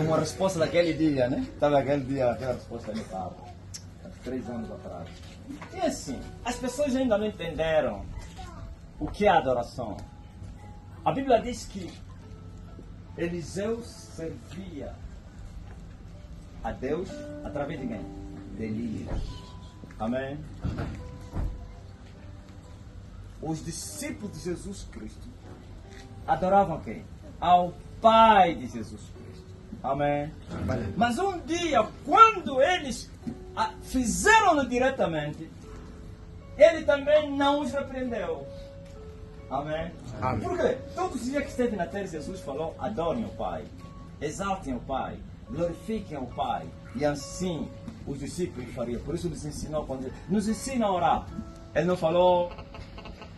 como a resposta daquele dia, né? Estava aquele dia, aquela resposta no carro, há 3 anos atrás. E assim, as pessoas ainda não entenderam o que é adoração. A Bíblia diz que Eliseu servia a Deus através de quem? De Elias. Amém? Os discípulos de Jesus Cristo adoravam quem? Ao Pai de Jesus Cristo. Amém? Amém. Mas um dia, quando eles fizeram-no diretamente, ele também não os repreendeu. Amém? Amém? Por quê? Todos os dias que esteve na terra, Jesus falou: adorem o Pai, exaltem o Pai, glorifiquem o Pai. E assim os discípulos fariam. Por isso nos ensinou, quando nos ensina a orar. Ele não falou,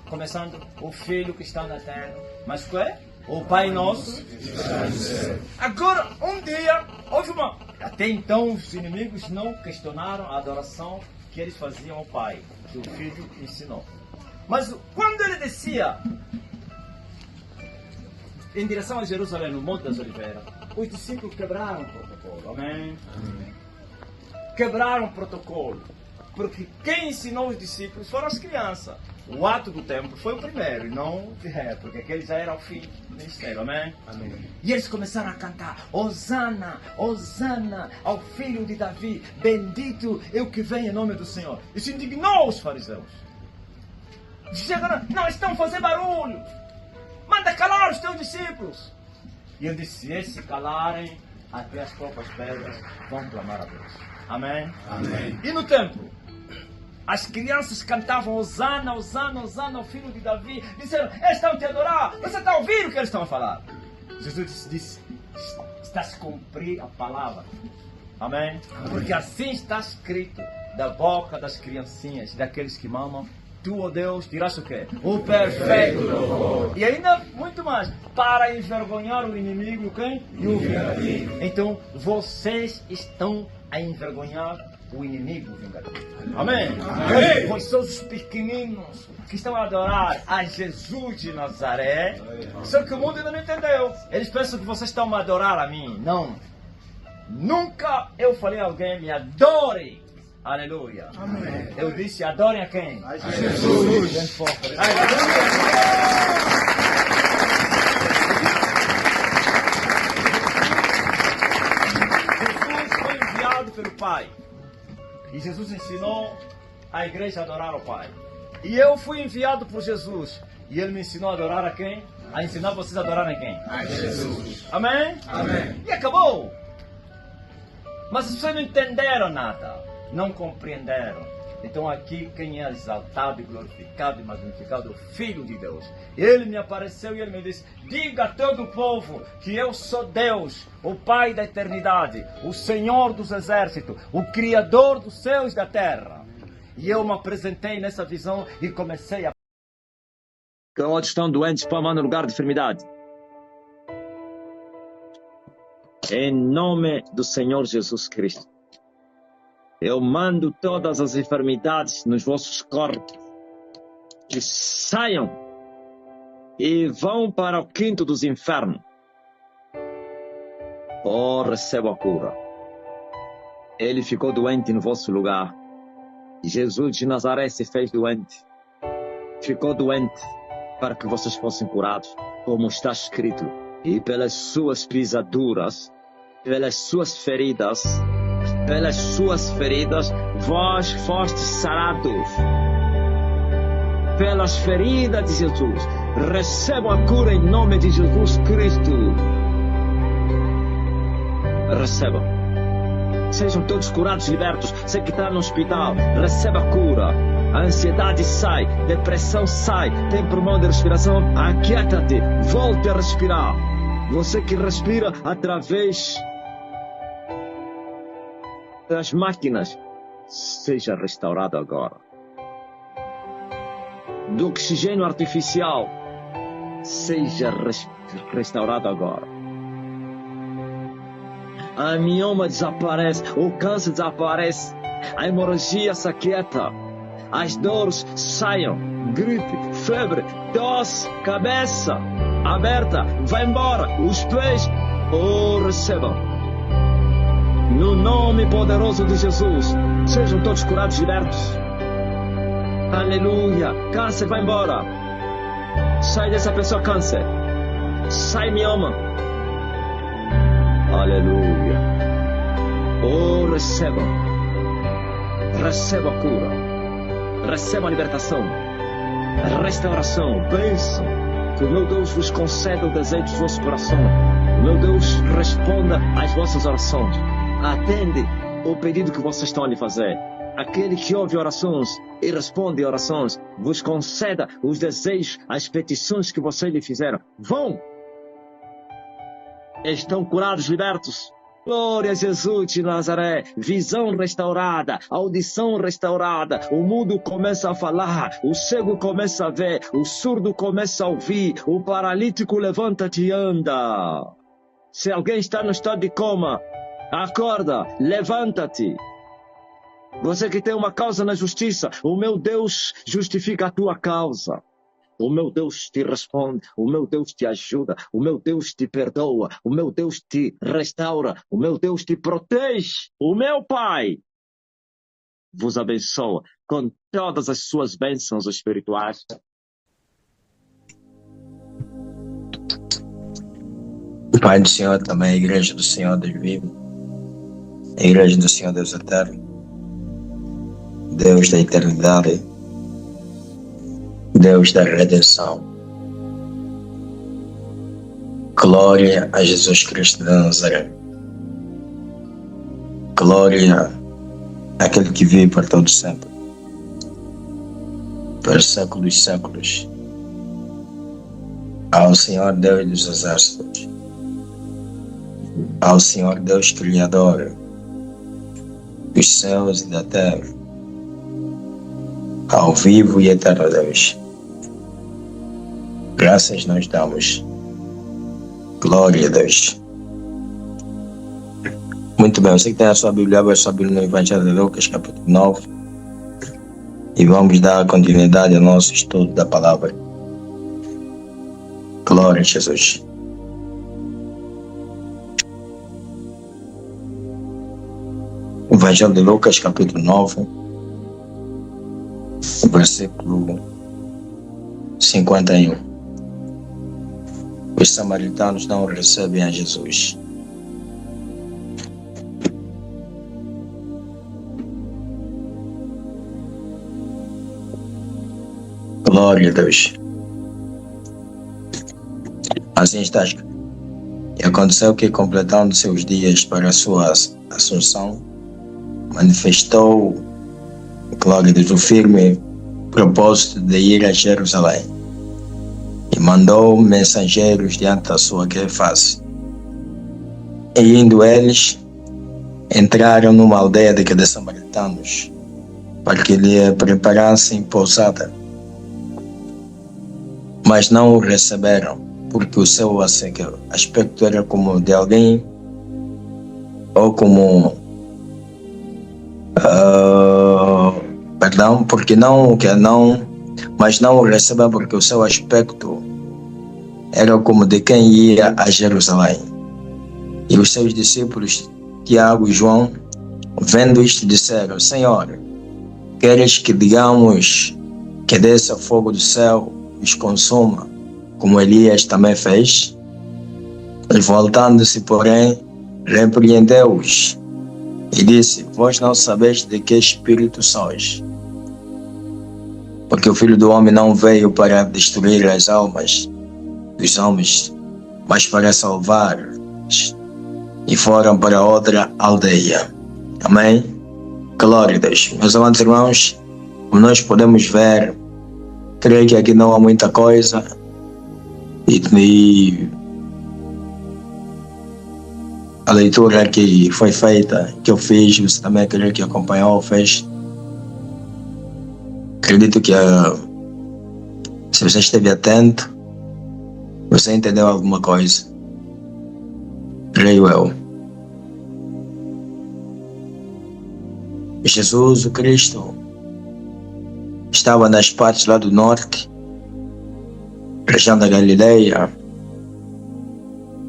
começando, o Filho que está na terra, mas que é? O Pai Nosso. Agora, um dia, houve uma... Até então, os inimigos não questionaram a adoração que eles faziam ao Pai, que o Filho ensinou. Mas quando ele descia em direção a Jerusalém, no Monte das Oliveiras, os discípulos quebraram o protocolo. Amém? Quebraram o protocolo. Porque quem ensinou os discípulos foram as crianças. O ato do templo foi o primeiro, e não o ré, porque aquele já era o fim do ministério. Amém? Amém? E eles começaram a cantar: Hosana, Hosana ao filho de Davi, bendito é o que vem em nome do Senhor. Isso indignou os fariseus. Chegaram: não, estão fazendo barulho, manda calar os teus discípulos. E ele disse: se eles se calarem, até as próprias pedras vão clamar a Deus. Amém? Amém? E no templo, as crianças cantavam: Hosana, Hosana, Hosana ao filho de Davi. Disseram: eles estão te adorar. Você está ouvindo o que eles estão a falar? Jesus disse: está a se cumprir a palavra. Amém? Porque assim está escrito da boca das criancinhas, daqueles que mamam. Tu, ó Deus, dirás o quê? O perfeito. E ainda muito mais, para envergonhar o inimigo, quem? E o vingativo. Então, vocês estão a envergonhar o inimigo vingativo. Amém? Amém? Pois são os pequeninos que estão a adorar a Jesus de Nazaré. Só que o mundo ainda não entendeu. Eles pensam que vocês estão a adorar a mim. Não. Nunca eu falei a alguém: me adore. Aleluia. Amém. Eu disse: adorem a quem? A Jesus. Jesus foi enviado pelo Pai. E Jesus ensinou a igreja a adorar ao Pai. E eu fui enviado por Jesus. E Ele me ensinou a adorar a quem? A ensinar vocês a adorarem a quem? A Jesus. Amém? Amém. E acabou. Mas as pessoas não entenderam nada. Não compreenderam. Então aqui quem é exaltado e glorificado e magnificado é o Filho de Deus. Ele me apareceu e ele me disse: diga a todo o povo que eu sou Deus, o Pai da eternidade, o Senhor dos exércitos, o Criador dos céus e da terra. E eu me apresentei nessa visão e comecei a... Que outros estão doentes, põe a mão no lugar de enfermidade. Em nome do Senhor Jesus Cristo, eu mando todas as enfermidades nos vossos corpos que saiam e vão para o quinto dos infernos. Oh, receba a cura. Ele ficou doente no vosso lugar. Jesus de Nazaré se fez doente. Ficou doente para que vocês fossem curados, como está escrito. E pelas suas pisaduras, pelas suas feridas, vós fostes sarados. Pelas feridas de Jesus, recebam a cura em nome de Jesus Cristo. Recebam. Sejam todos curados, libertos. Você que está no hospital, receba a cura. A ansiedade sai, depressão sai, tem problema de respiração, aquieta-te, volte a respirar. Você que respira através das máquinas, seja restaurado agora. Do oxigênio artificial, seja restaurado agora. A mioma desaparece, o câncer desaparece, a hemorragia se aquieta, as dores saiam, gripe, febre, tosse, cabeça aberta, vai embora, os pés, recebam. No nome poderoso de Jesus, sejam todos curados e libertos. Aleluia. Câncer, vai embora. Sai dessa pessoa, câncer. Sai, mioma. Aleluia. Oh, receba. Receba a cura. Receba a libertação. A restauração. Bênção. Que o meu Deus vos conceda o desejo do vosso coração. O meu Deus responda às vossas orações. Atende o pedido que vocês estão a lhe fazer. Aquele que ouve orações e responde orações, vos conceda os desejos, as petições que vocês lhe fizeram. Vão! Estão curados, libertos. Glória a Jesus de Nazaré. Visão restaurada, audição restaurada. O mudo começa a falar, o cego começa a ver, o surdo começa a ouvir, o paralítico levanta-te e anda. Se alguém está no estado de coma, acorda, levanta-te. Você que tem uma causa na justiça, o meu Deus justifica a tua causa. O meu Deus te responde, o meu Deus te ajuda, o meu Deus te perdoa, o meu Deus te restaura, o meu Deus te protege. O meu Pai vos abençoa com todas as suas bênçãos espirituais. O Pai do Senhor também, a Igreja do Senhor Deus vivo, a Igreja do Senhor Deus eterno, Deus da eternidade, Deus da redenção. Glória a Jesus Cristo de Nazaré. Glória àquele que vive para todo sempre, para os séculos dos séculos. Ao Senhor Deus dos exércitos, ao Senhor Deus Criador dos céus e da terra, ao vivo e eterno Deus, graças nós damos. Glória a Deus. Muito bem, você que tem a sua Bíblia, abre a sua Bíblia no Evangelho de Lucas, capítulo 9, e vamos dar continuidade ao nosso estudo da palavra. Glória a Jesus. Evangelho de Lucas, capítulo 9, versículo 51. Os samaritanos não recebem a Jesus. Glória a Deus. Assim está escrito. E aconteceu que, completando seus dias para a sua assunção, manifestou, glória a Deus, o firme propósito de ir a Jerusalém, e mandou mensageiros diante da sua face. E indo eles, entraram numa aldeia de samaritanos, para que lhe preparassem pousada. Mas não o receberam, porque o seu aspecto era como de alguém, ou como mas não o recebam, porque o seu aspecto era como de quem ia a Jerusalém. E os seus discípulos, Tiago e João, vendo isto, disseram: Senhor, queres que digamos que desça fogo do céu e os consuma, como Elias também fez? E voltando-se, porém, repreendeu-os e disse: Vós não sabeis de que espírito sois, porque o Filho do Homem não veio para destruir as almas dos homens, mas para salvar. E foram para outra aldeia. Amém? Glória a Deus. Meus amados irmãos, como nós podemos ver, creio que aqui não há muita coisa, e a leitura que foi feita, que eu fiz, você também creio que acompanhou, fez. Acredito que se você esteve atento, você entendeu alguma coisa. Creio eu. Jesus, o Cristo, estava nas partes lá do norte, região da Galileia,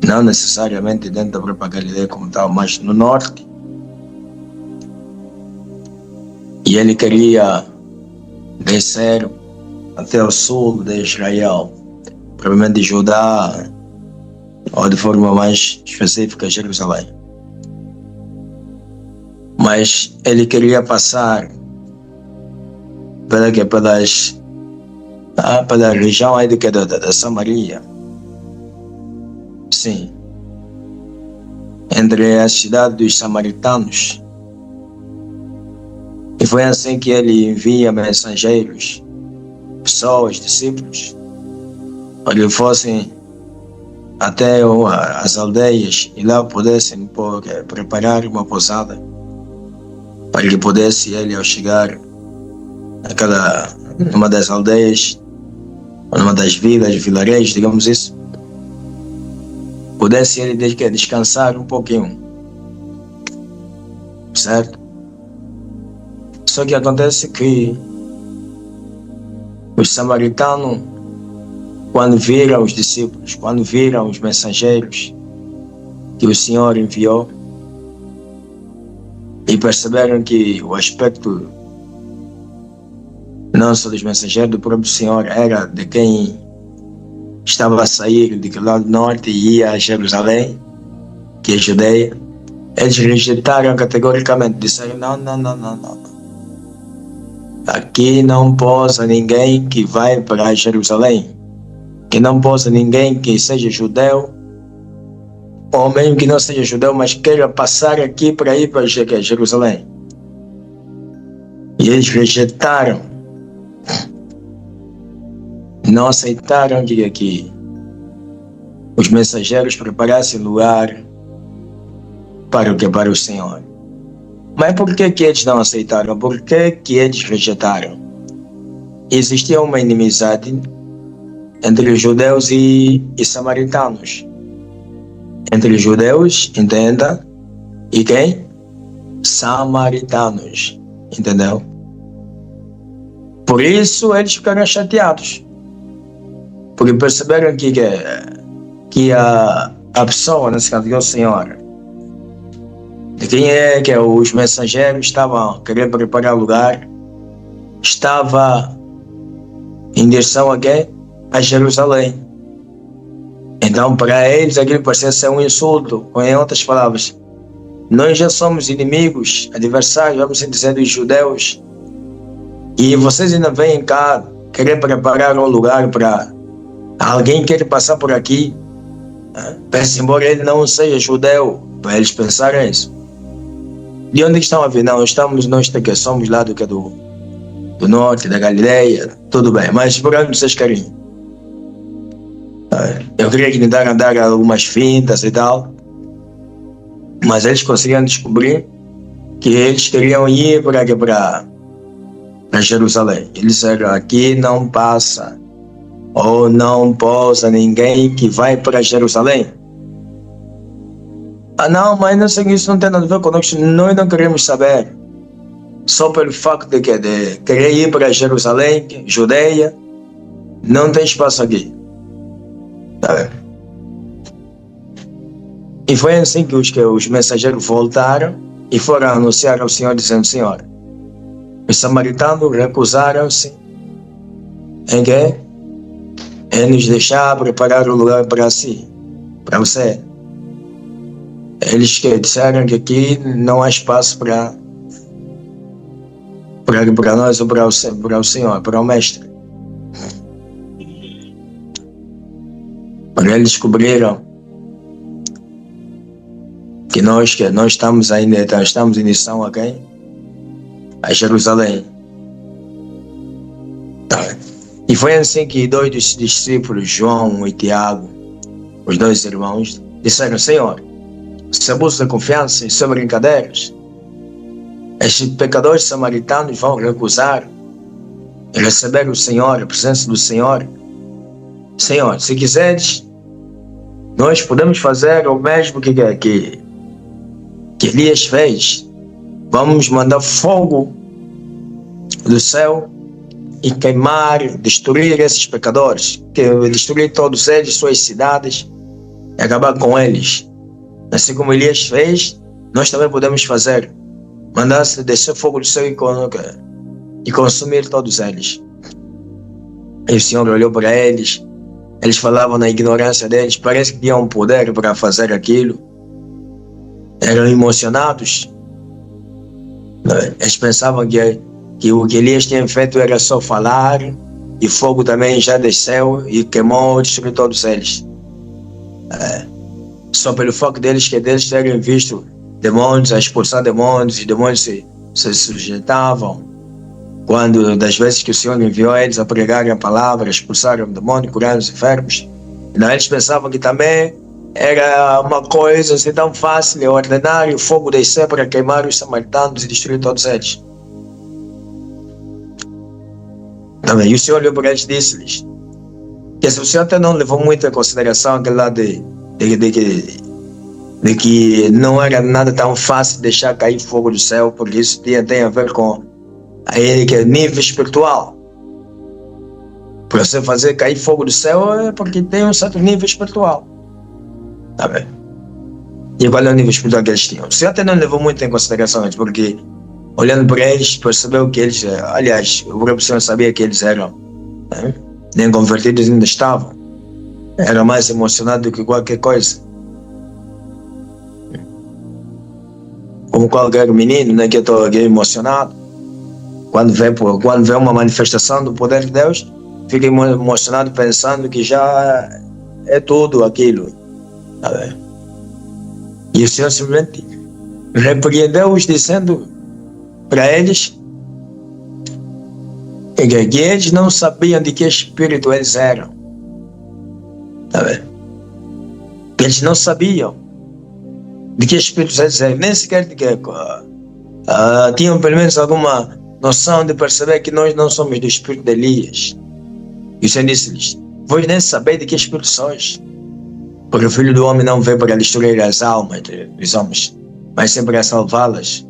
não necessariamente dentro da própria Galileia como tal, mas no norte, E ele queria descer até o sul de Israel, provavelmente Judá, ou de forma mais específica, Jerusalém. Mas ele queria passar pela região aí da Samaria. Sim. Entre a cidade dos samaritanos. E foi assim que ele envia mensageiros, pessoas, discípulos, para que fossem até as aldeias e lá pudessem preparar uma pousada, para que pudesse ele, ao chegar numa das aldeias, ou numa das vilas, vilarejos, digamos isso, pudesse ele descansar um pouquinho, certo? Só que acontece que os samaritanos, quando viram os discípulos, quando viram os mensageiros que o Senhor enviou, e perceberam que o aspecto não só dos mensageiros, do próprio Senhor, era de quem estava a sair do lado norte e ia a Jerusalém, que é Judeia, eles rejeitaram categoricamente, disseram não. Aqui não pousa ninguém que vai para Jerusalém, que não pousa ninguém que seja judeu, ou mesmo que não seja judeu, mas queira passar aqui para ir para Jerusalém. E eles rejeitaram, não aceitaram que os mensageiros preparassem lugar para o Senhor. Mas por que eles não aceitaram? Por que eles rejeitaram? Existia uma inimizade entre os judeus e samaritanos. Entre judeus, entenda, e quem? Samaritanos, entendeu? Por isso eles ficaram chateados, porque perceberam que a pessoa, nesse caso, que é o Senhor, de quem é que os mensageiros estavam querendo preparar lugar, estava em direção a quê? A Jerusalém. Então, para eles, aquilo parecia ser um insulto. Em outras palavras, nós já somos inimigos, adversários, vamos dizer, dos judeus, e vocês ainda vêm cá querer preparar um lugar para alguém que quer passar por aqui, pensa, embora ele não seja judeu, para eles pensarem isso. De onde estão a vir? Não, nós que somos lá do norte, da Galileia, tudo bem, mas por onde vocês querem ir? Eu queria que me dar algumas fintas e tal, mas eles conseguiram descobrir que eles queriam ir para Jerusalém. Eles disseram, aqui não passa ou não pousa ninguém que vai para Jerusalém. Não, mas não sei, isso não tem nada a ver conosco, nós não queremos saber. Só pelo facto de querer ir para Jerusalém, Judeia, não tem espaço aqui. Tá. E foi assim que os mensageiros voltaram e foram anunciar ao Senhor, dizendo, Senhor, os samaritanos recusaram-se em nos deixar preparar um lugar para si, para você. Eles disseram que aqui não há espaço para nós ou para o Senhor, para o Mestre. Eles descobriram que nós estamos ainda, estamos em missão a quem? A Jerusalém. Tá. E foi assim que dois dos discípulos, João e Tiago, os dois irmãos, disseram, Senhor, se abuso de confiança e são brincadeiras, estes pecadores samaritanos vão recusar receber o Senhor, a presença do Senhor. Senhor, se quiseres, nós podemos fazer o mesmo que Elias fez. Vamos mandar fogo do céu e queimar, destruir esses pecadores, destruir todos eles, suas cidades, e acabar com eles. Assim como Elias fez, nós também podemos fazer. mandasse descer fogo do céu e consumir todos eles. E o Senhor olhou para eles. Eles falavam na ignorância deles. Parece que tinham poder para fazer aquilo. Eram emocionados. Eles pensavam que o que Elias tinha feito era só falar. E fogo também já desceu e queimou e destruiu todos eles. Só pelo fato deles terem visto demônios, a expulsar demônios, e demônios se sujeitavam. Quando, das vezes que o Senhor enviou eles a pregarem a palavra, expulsaram o demônio, curaram os enfermos. Então eles pensavam que também era uma coisa assim tão fácil, ordenar o fogo descer para queimar os samaritanos e destruir todos eles. Também, e o Senhor olhou para eles e disse-lhes que o Senhor até não levou muito em consideração aquele lado de que não era nada tão fácil deixar cair fogo do céu, porque isso tem a ver com nível espiritual. Para você fazer cair fogo do céu é porque tem um certo nível espiritual. Tá bem? E qual é o nível espiritual que eles tinham? O Senhor até não levou muito em consideração isso, porque olhando para eles, percebeu que eles, aliás, o próprio Senhor sabia que eles eram, nem convertidos ainda estavam. Era mais emocionado do que qualquer coisa. Como qualquer menino, né, que eu estou emocionado. Quando vê uma manifestação do poder de Deus, fica emocionado pensando que já é tudo aquilo. Tá bem? E o Senhor simplesmente repreendeu-os, dizendo para eles que eles não sabiam de que espírito eles eram. Tá bem? Que eles não sabiam de que espírito eles eram, nem sequer de que tinham pelo menos alguma noção de perceber que nós não somos do espírito de Elias. E o Senhor disse-lhes: vós nem sabeis de que espírito sois, porque o Filho do Homem não veio para destruir as almas dos homens, mas sempre para salvá-las.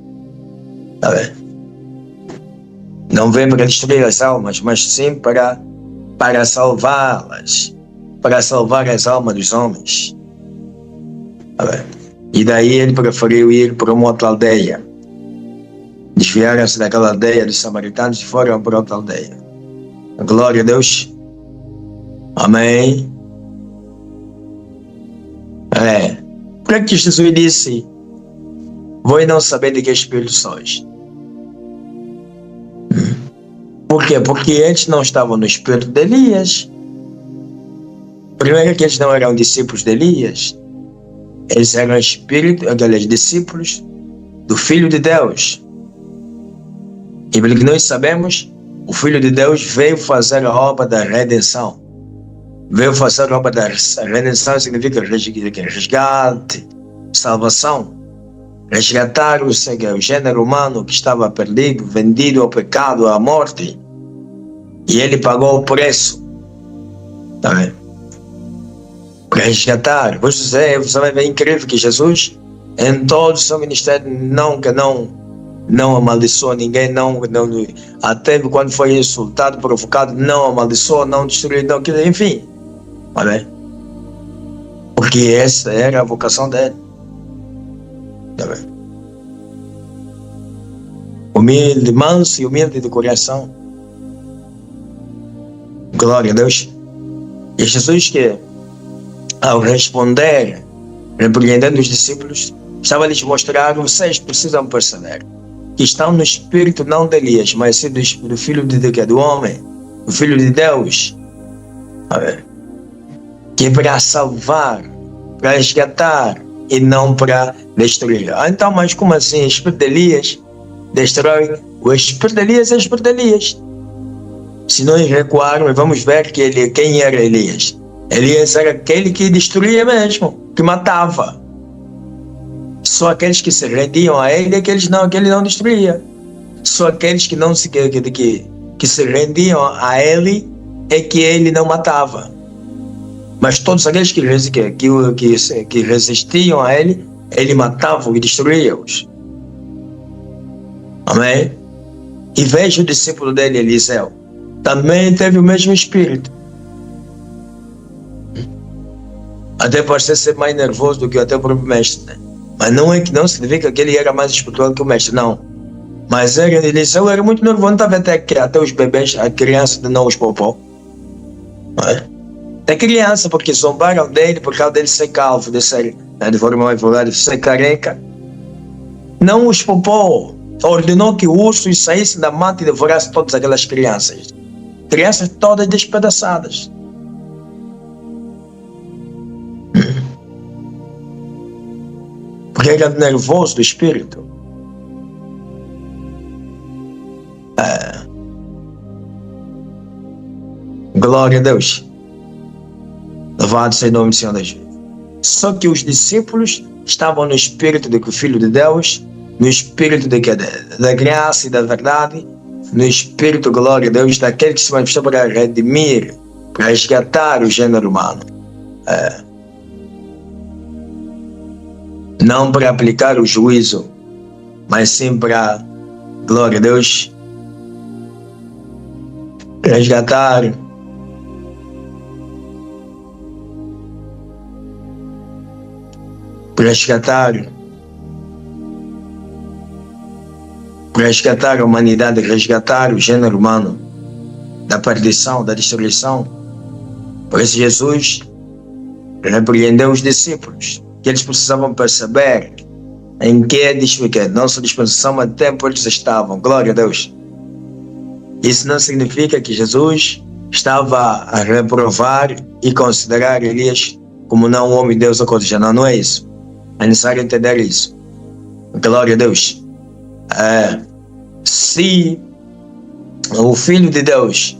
Tá bem? Não veio para destruir as almas, mas sim para salvá-las, para salvar as almas dos homens. Tá bem? E daí ele preferiu ir para uma outra aldeia. Desviaram-se daquela aldeia dos samaritanos e foram para outra aldeia. Glória a Deus. Amém. Por que Jesus disse: vós não sabeis de que espírito sois? Por quê? Porque eles não estavam no espírito de Elias. Primeiro que eles não eram discípulos de Elias. Eles eram aqueles discípulos do Filho de Deus. E pelo que nós sabemos, o Filho de Deus veio fazer a obra da redenção. Veio fazer a obra da redenção significa resgate, salvação. Resgatar o gênero humano que estava perdido, vendido ao pecado, à morte. E ele pagou o preço. Tá vendo? Para resgatar. Você vai ver incrível que Jesus, em todo o seu ministério, não amaldiçoou ninguém, até quando foi insultado, provocado, não amaldiçoou, não destruiu, enfim. Tá vendo? Porque essa era a vocação dele. Tá vendo? Humilde, manso e humilde de coração. Glória a Deus. E Jesus, que ao responder, repreendendo os discípulos, estava a lhes mostrar: vocês precisam perceber que estão no espírito não de Elias, mas sim do Filho do homem, do Filho de Deus. Que é para salvar, para resgatar e não para destruir. Então, mas como assim? O espírito de Elias destrói? O espírito de Elias é o espírito de Elias. Se nós recuarmos, vamos ver que quem era Elias. Elias era aquele que destruía mesmo, que matava. Só aqueles que se rendiam a ele que ele não destruía. Só aqueles que se rendiam a ele é que ele não matava. Mas todos aqueles que resistiam a ele, ele matava e destruía-os. Amém? E veja o discípulo dele, Eliseu, também teve o mesmo espírito. Até parecia ser mais nervoso do que até o próprio mestre, né? Mas não significa que ele era mais espiritual que o mestre, não. Mas Eliseu era muito nervoso, não estava até os bebês, a criança de não os poupou. Não é? Até criança, porque zombaram dele por causa dele ser calvo, de ser, de forma mais vulgar, de ser careca. Não os poupou. Ordenou que ursos saíssem da mata e devorassem todas aquelas crianças. Crianças todas despedaçadas. Porque era nervoso do espírito. Glória a Deus. Louvado seja o nome do Senhor Jesus. Só que os discípulos estavam no espírito de que o Filho de Deus, no espírito da graça e da verdade, no espírito, glória a Deus, daquele que se manifestou para redimir, para resgatar o gênero humano. Não para aplicar o juízo, mas sim para, glória a Deus, resgatar a humanidade, resgatar o gênero humano da perdição, da destruição. Por isso Jesus repreendeu os discípulos, que eles precisavam perceber em que nossa dispensação a tempo eles estavam. Glória a Deus. Isso não significa que Jesus estava a reprovar e considerar Elias como não um homem de Deus ou coisa já. Não é isso. É necessário entender isso. Glória a Deus. Se o Filho de Deus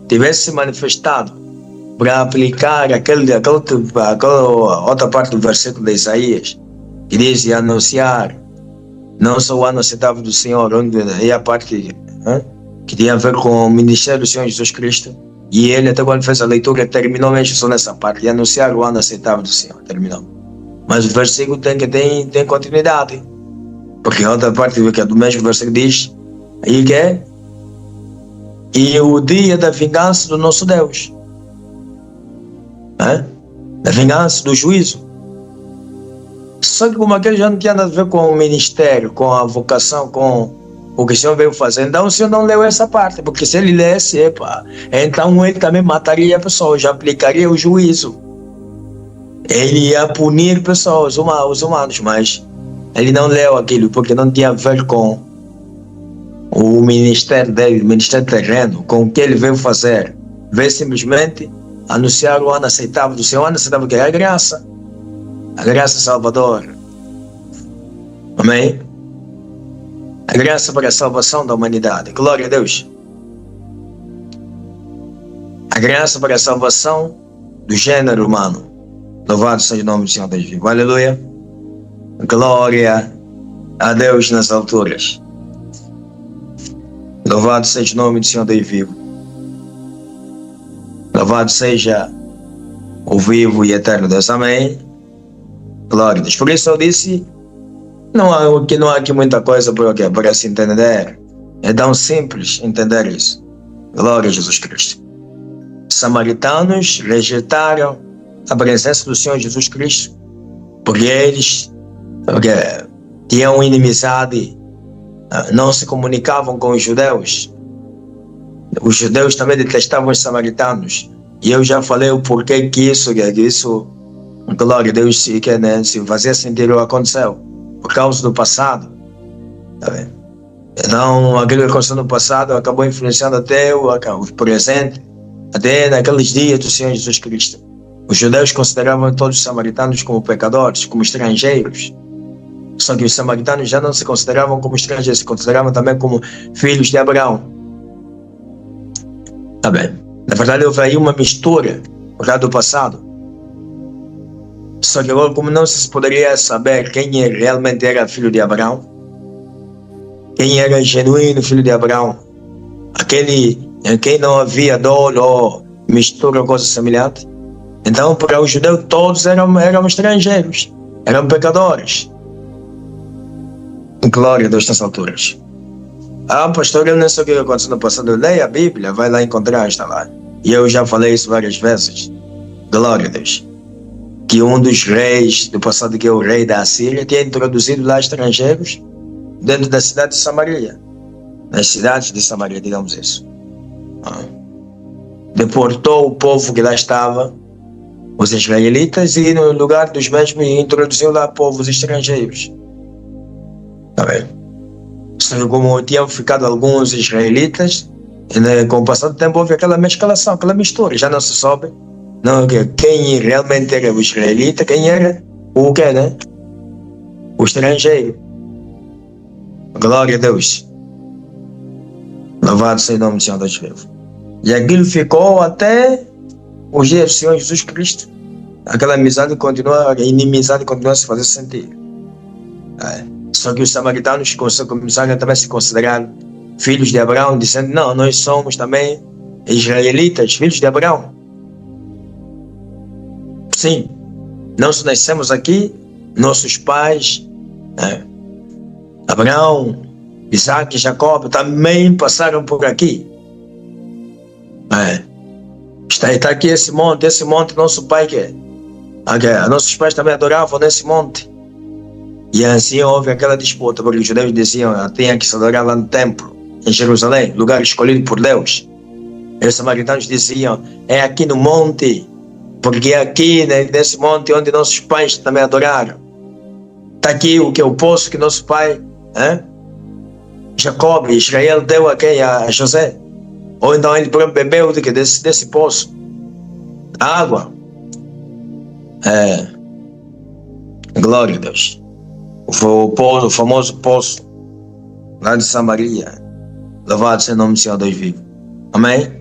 tivesse se manifestado para aplicar aquela outra parte do versículo de Isaías, que diz e anunciar não só o ano aceitável do Senhor, onde é a parte que tinha a ver com o ministério do Senhor Jesus Cristo, e ele até quando fez a leitura terminou mesmo só nessa parte, e anunciar o ano aceitável do Senhor, terminou. Mas o versículo tem continuidade, porque a outra parte do mesmo versículo diz aí que é e o dia da vingança do nosso Deus, da vingança, do juízo. Só que como aquele já não tinha nada a ver com o ministério, com a vocação, com o que o Senhor veio fazer, então o Senhor não leu essa parte, porque se ele lesse, então ele também mataria a pessoa, já aplicaria o juízo. Ele ia punir pessoas, os humanos, mas ele não leu aquilo, porque não tinha a ver com o ministério dele, o ministério terreno, com o que ele veio fazer. Veio simplesmente anunciar o ano aceitável do Senhor. O ano aceitável que é a graça salvadora. Amém? A graça para a salvação da humanidade. Glória a Deus. A graça para a salvação do gênero humano. Louvado seja o nome do Senhor Deus vivo. Aleluia. Glória a Deus nas alturas. Louvado seja o nome do Senhor Deus vivo. Louvado seja o vivo e eterno Deus. Amém. Glória a Deus. Por isso eu disse, não há aqui muita coisa para se entender. É tão simples entender isso. Glória a Jesus Cristo. Samaritanos rejeitaram a presença do Senhor Jesus Cristo, porque eles tinham inimizade, não se comunicavam com os judeus. Os judeus também detestavam os samaritanos. E eu já falei o porquê que isso, glória a Deus, se fazia sentido, aconteceu. Por causa do passado. Tá vendo? Então, aquilo que aconteceu no passado acabou influenciando até o presente, até naqueles dias do Senhor Jesus Cristo. Os judeus consideravam todos os samaritanos como pecadores, como estrangeiros. Só que os samaritanos já não se consideravam como estrangeiros, se consideravam também como filhos de Abraão. Tá bem? Na verdade, houve aí uma mistura por causa do passado. Só que agora, como não se poderia saber quem realmente era filho de Abraão, quem era genuíno filho de Abraão, aquele em quem não havia dolo ou mistura ou coisa semelhante, então para os judeus todos eram estrangeiros, eram pecadores. Glória a Deus nas alturas. Pastor, eu não sei o que aconteceu no passado. Leia a Bíblia, vai lá encontrar, está lá. E eu já falei isso várias vezes. Glória a Deus. Que um dos reis do passado, que é o rei da Assíria, tinha introduzido lá estrangeiros dentro da cidade de Samaria. Nas cidades de Samaria, digamos isso. Deportou o povo que lá estava, os israelitas, e no lugar dos mesmos introduziu lá povos estrangeiros. Tá bem? Só como tinham ficado alguns israelitas, e, né, com o passar do tempo houve aquela mescalação, aquela mistura. Já não se soube não, quem realmente era o israelita, quem era o quê, né? O estrangeiro. Glória a Deus. Louvado seja o nome do Senhor Deus vivo. E aquilo ficou até os dias do Senhor Jesus Cristo. Aquela amizade continua, a inimizade continua a se fazer sentir. Só que os samaritanos começaram também a se considerar filhos de Abraão, dizendo, não, nós somos também israelitas, filhos de Abraão. Sim, nós nascemos aqui, nossos pais, Abraão, Isaac e Jacó também passaram por aqui. Está aqui esse monte nosso pai quer. Nossos pais também adoravam nesse monte. E assim houve aquela disputa, porque os judeus diziam, tinha que se adorar lá no templo, em Jerusalém, lugar escolhido por Deus. E os samaritanos diziam, é aqui no monte, porque é aqui, né, nesse monte onde nossos pais também adoraram. Está aqui o que é o poço que nosso pai, Jacob, Israel, deu a quem? A José. Ou então ele bebeu desse poço. A água. Glória a Deus. O famoso poço lá de Samaria. Louvado seja o nome do Senhor Deus vivo. Amém?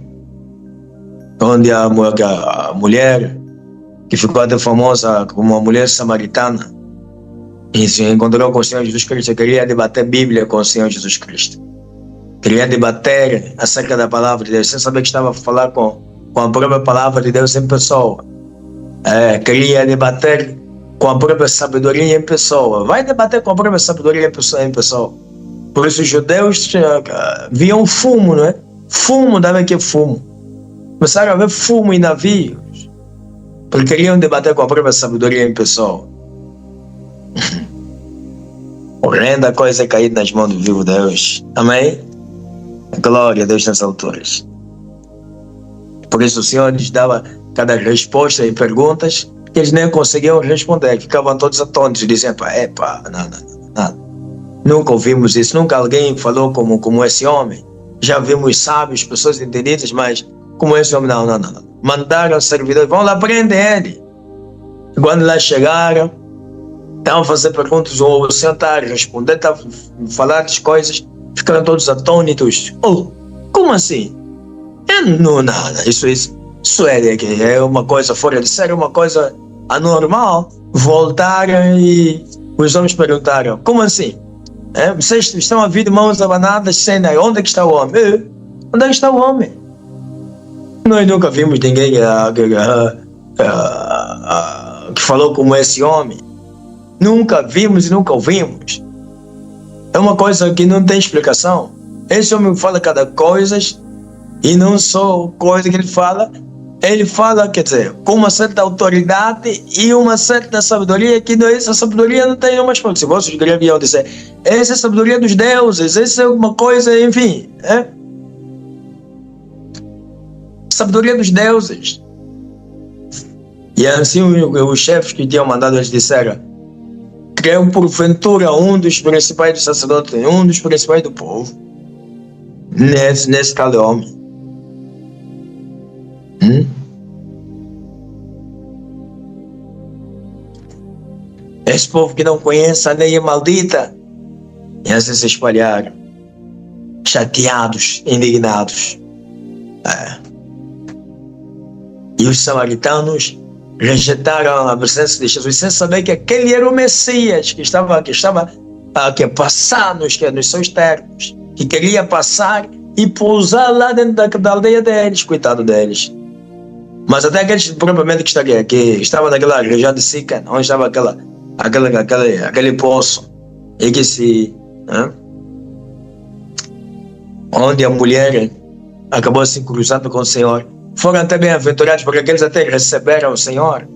Onde a mulher que ficou até famosa como uma mulher samaritana e se encontrou com o Senhor Jesus Cristo, queria debater Bíblia com o Senhor Jesus Cristo. Queria debater acerca da palavra de Deus, sem saber que estava a falar com a própria palavra de Deus em pessoa. Queria debater com a própria sabedoria em pessoa. Vai debater com a própria sabedoria em pessoa. Por isso os judeus viam fumo, não é? Fumo, dava que fumo. Começaram a ver fumo em navios. Porque queriam debater com a própria sabedoria em pessoa. Horrenda coisa é cair nas mãos do vivo Deus. Amém? Glória a Deus nas alturas. Por isso o Senhor lhes dava cada resposta e perguntas que eles nem conseguiam responder. Ficavam todos atônitos e diziam, não. Nunca ouvimos isso. Nunca alguém falou como esse homem. Já vimos sábios, pessoas entendidas, mas como esse homem, não. Mandaram os servidores, vão lá, prender ele. Quando lá chegaram, estavam a fazer perguntas, ou o Senhor está a responder, está a falar das coisas, ficaram todos atônitos. Como assim? Nada, isso é uma coisa fora de sério, uma coisa anormal. Voltaram e os homens perguntaram, como assim? Vocês estão a vir de mãos abanadas, sem nada. Onde é que está o homem? Onde é que está o homem? Nós nunca vimos ninguém que falou como esse homem. Nunca vimos e nunca ouvimos. É uma coisa que não tem explicação. Esse homem fala cada coisa e não só coisa que ele fala, quer dizer, com uma certa autoridade e uma certa sabedoria, que essa sabedoria não tem nenhuma explicação. Se vocês deveriam dizer, essa é a sabedoria dos deuses, essa é uma coisa, enfim. Sabedoria dos deuses. E assim os chefes que tinham mandado, eles disseram, creu porventura um dos principais dos sacerdotes, um dos principais do povo, nesse tal homem. Esse povo que não conhece a lei é maldita. E assim se espalharam, chateados, indignados. E os samaritanos rejeitaram a presença de Jesus sem saber que aquele era o Messias que estava a passar nos seus termos, que queria passar e pousar lá dentro da aldeia deles, coitado deles. Mas até aqueles propriamente que estavam naquela região de Sican, onde estava aquele poço, e que onde a mulher acabou se cruzando com o Senhor, foram até bem-aventurados, porque aqueles até receberam o Senhor.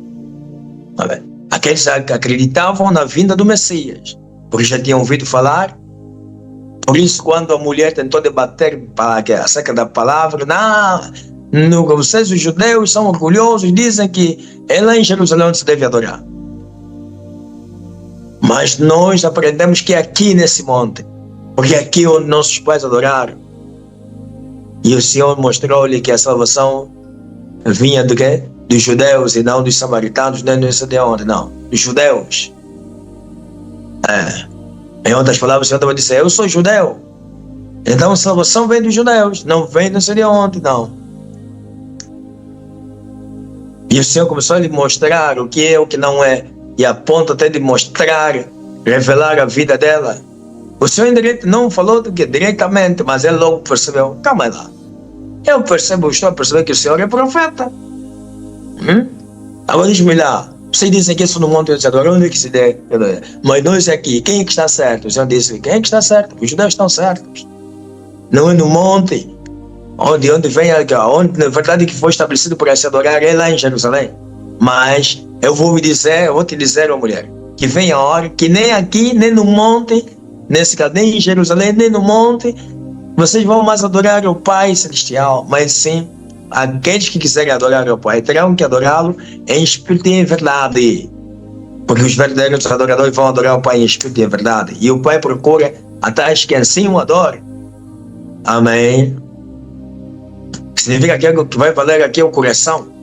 Aqueles acreditavam na vinda do Messias, porque já tinham ouvido falar Por isso, quando a mulher tentou debater acerca da palavra, não, vocês os judeus são orgulhosos, dizem que é lá em Jerusalém onde se deve adorar. Mas nós aprendemos que é aqui nesse monte, porque é aqui onde nossos pais adoraram. E o Senhor mostrou-lhe que a salvação vinha do quê? Dos judeus e não dos samaritanos, nem não sei de onde, não. Dos judeus. Em outras palavras, o Senhor também disse, eu sou judeu. Então a salvação vem dos judeus, não vem não sei de onde, não. E o Senhor começou a lhe mostrar o que é, o que não é. E a ponto até de mostrar, revelar a vida dela. O Senhor não falou do que diretamente, mas ele logo percebeu, calma lá. Eu estou a perceber que o Senhor é profeta. Agora diz-me lá, vocês dizem que isso no monte de adorar, onde é que se dê? Mas nós aqui, quem é que está certo? O Senhor disse, quem é que está certo? Os judeus estão certos. Não é no monte, onde vem, onde na verdade que foi estabelecido para se adorar, é lá em Jerusalém. Mas eu vou te dizer, ó mulher, que vem a hora que nem aqui, nem no monte, nem em Jerusalém, nem no monte, vocês vão mais adorar o Pai Celestial, mas sim, aqueles que quiserem adorar o Pai terão que adorá-lo em espírito e em verdade. Porque os verdadeiros adoradores vão adorar o Pai em espírito e em verdade. E o Pai procura até que assim o adore. Amém. Significa que algo que vai valer aqui é o coração.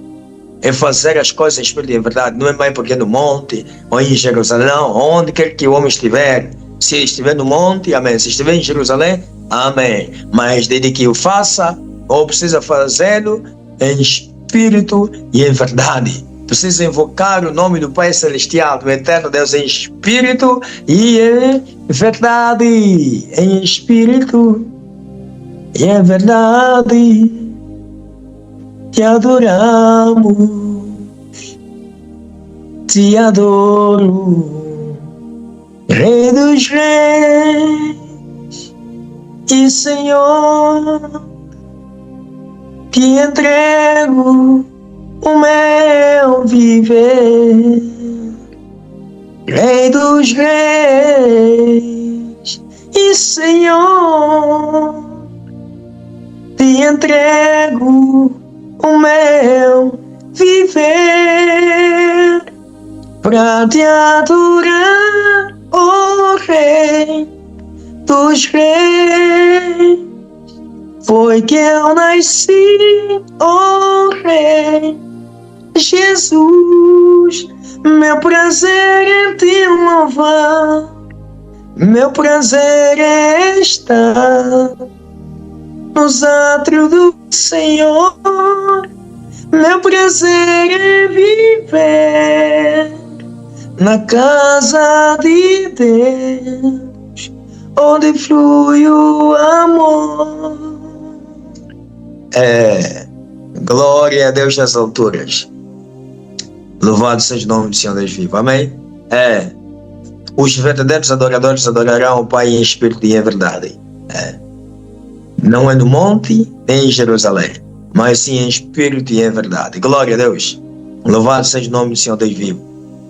É fazer as coisas em espírito e em verdade. Não é mais porque no monte, ou em Jerusalém, não. Onde quer que o homem estiver. Se estiver no monte, amém. Se estiver em Jerusalém, amém. Mas desde que o faça, ou precisa fazê-lo em espírito e em verdade. Precisa invocar o nome do Pai Celestial, do Eterno Deus, em espírito e em verdade. Em espírito e em verdade. Te adoramos, te adoro, Rei dos Reis e Senhor, te entrego o meu viver, Rei dos Reis e Senhor, te entrego o meu viver, pra te adorar, ó Rei dos Reis. Foi que eu nasci, ó Rei Jesus. Meu prazer é te louvar, meu prazer é estar nos átrios do Senhor. Meu prazer é viver na casa de Deus, onde flui o amor. Glória a Deus nas alturas. Louvado seja o nome do Senhor Deus vivo. Amém? Os verdadeiros adoradores adorarão o Pai em espírito e em verdade. Não é no monte, nem em Jerusalém, mas sim em espírito e em verdade. Glória a Deus. Louvado seja o nome do Senhor Deus vivo.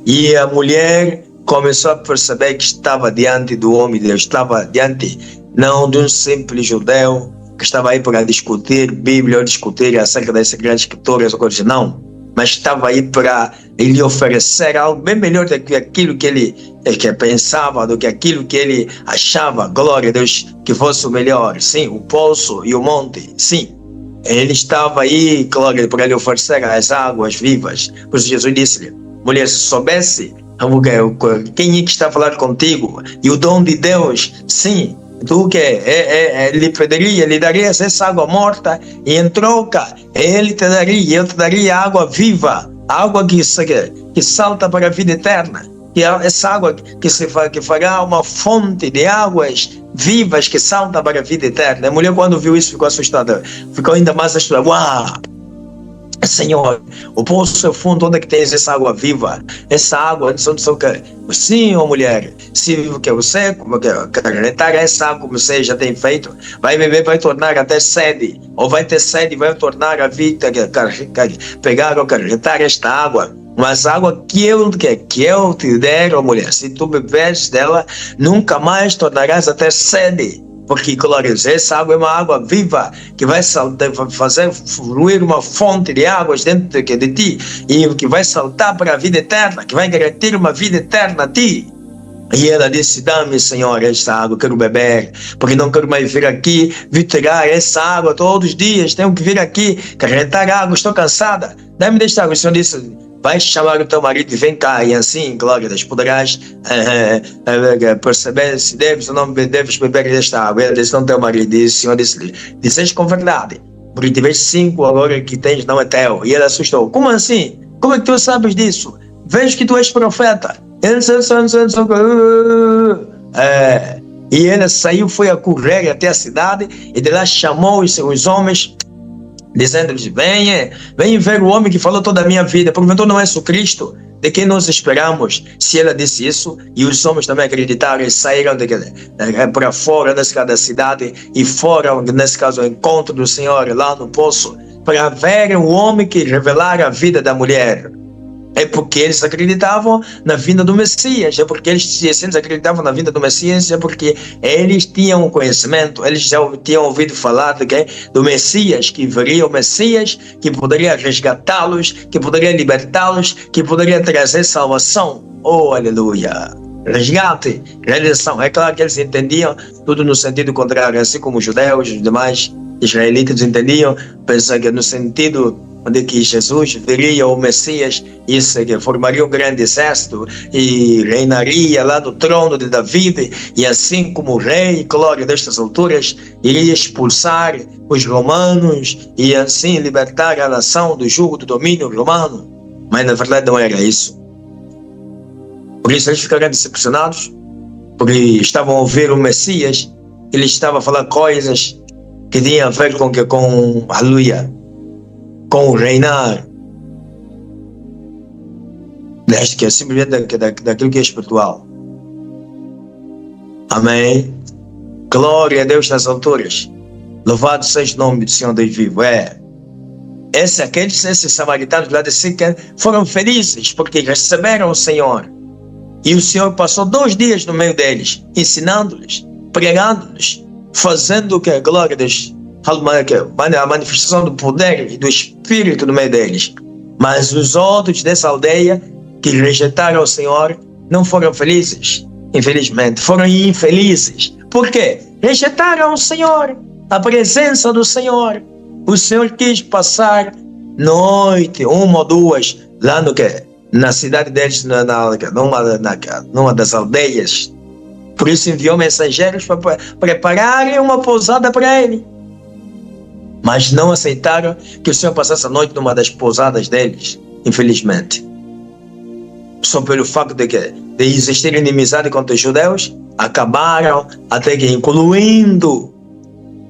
E a mulher começou a perceber que estava diante do homem de Deus, estava diante não de um simples judeu que estava aí para discutir Bíblia ou discutir acerca das Sagradas Escrituras ou coisas, não. Mas estava aí para lhe oferecer algo bem melhor do que aquilo que ele pensava, do que aquilo que ele achava, glória a Deus, que fosse o melhor. Sim, o poço e o monte, sim. Ele estava aí, glória, para lhe oferecer as águas vivas. Por isso Jesus disse-lhe, mulher, se soubesse quem é que está a falar contigo, e o dom de Deus, sim, tu que lhe daria essa água morta, e em troca ele te daria água viva, água que salta para a vida eterna, que é essa água que fará uma fonte de águas vivas que salta para a vida eterna. A mulher, quando viu isso, ficou assustada, ficou ainda mais assustada. Uau! Senhor, o poço é fundo, onde é que tens essa água viva? Essa água, sim, ó mulher, se você calentar essa água como você já tem feito, vai beber, vai tornar até sede, ou vai ter sede, vai tornar a vida, pegar ou calentar esta água. Mas a água que eu te der, ó mulher, se tu beberes dela, nunca mais tornarás a ter sede. Porque, glória a Deus, essa água é uma água viva que vai saltar, fazer fluir uma fonte de águas dentro de ti e que vai saltar para a vida eterna, que vai garantir uma vida eterna a ti. E ela disse: dá-me, Senhor, esta água, quero beber, porque não quero mais vir aqui, vir tirar essa água todos os dias, tenho que vir aqui, carregar água, estou cansada, dá-me desta água. O Senhor disse: vai chamar o teu marido e vem cá, e assim, glória a Deus, poderás perceber se deves ou não deves beber desta água. Ela disse: não, teu marido. Disse: o Senhor disse-lhe: disseste com verdade, porque tiveste 5, agora que tens não é teu. E ela assustou: como assim? Como é que tu sabes disso? Vejo que tu és profeta. E ele saiu, foi a correr até a cidade e de lá chamou os homens, dizendo-lhes: venham ver o homem que falou toda a minha vida. Porventura não és o Cristo de quem nós esperamos? Se ela disse isso, e os homens também acreditaram e saíram para fora da cidade e foram, nesse caso, ao encontro do Senhor lá no poço, para ver o homem que revelara a vida da mulher. É porque eles acreditavam na vinda do Messias, é porque se eles acreditavam na vinda do Messias, é porque eles tinham conhecimento, eles já tinham ouvido falar do Messias, que viria o Messias, que poderia resgatá-los, que poderia libertá-los, que poderia trazer salvação. Oh, aleluia! Resgate, redenção. É claro que eles entendiam tudo no sentido contrário, assim como os judeus, os demais israelitas entendiam, pensando que no sentido de que Jesus viria, o Messias, isso que formaria um grande exército e reinaria lá no trono de Davi, e assim como rei, glória destas alturas, iria expulsar os romanos e assim libertar a nação do jugo do domínio romano. Mas na verdade não era isso. Por isso eles ficaram decepcionados, porque estavam a ouvir o Messias, ele estava a falar coisas que tinham a ver com aleluia, com o reinar, desde que é simplesmente daquilo que é espiritual. Amém. Glória a Deus nas alturas. Louvado seja o nome do Senhor Deus vivo. Esses samaritanos lá de Siquém foram felizes porque receberam o Senhor. E o Senhor passou 2 dias no meio deles, ensinando-lhes, pregando-lhes, fazendo o que? Glória a Deus, a manifestação do poder e do Espírito no meio deles. Mas os outros dessa aldeia que rejeitaram o Senhor não foram felizes, infelizmente, foram infelizes. Por quê? Rejeitaram o Senhor, a presença do Senhor. O Senhor quis passar noite, 1 ou 2, lá no que? Na cidade deles, numa das aldeias. Por isso enviou mensageiros para prepararem uma pousada para ele. Mas não aceitaram que o Senhor passasse a noite numa das pousadas deles, infelizmente. Só pelo facto de existir inimizade contra os judeus, acabaram até que incluindo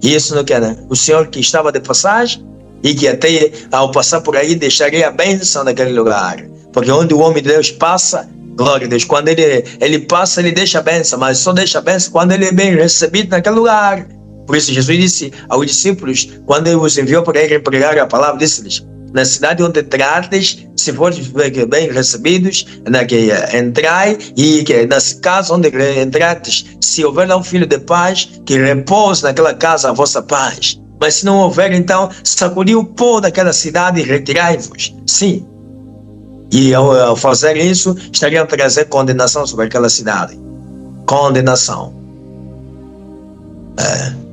isso no que, né? O Senhor que estava de passagem e que até ao passar por aí deixaria a bênção naquele lugar. Porque onde o homem de Deus passa, glória a Deus, quando ele passa, ele deixa a bênção, mas só deixa a bênção quando ele é bem recebido naquele lugar. Por isso Jesus disse aos discípulos, quando ele os enviou para irem pregar a palavra, disse-lhes: na cidade onde entrardes, se forem bem recebidos, entrai, e que nas casas onde entrardes, se houver um filho de paz, que repouse naquela casa a vossa paz. Mas se não houver, então, sacudi o pó daquela cidade e retirai-vos. Sim. E ao fazer isso, estariam a trazer condenação sobre aquela cidade. Condenação.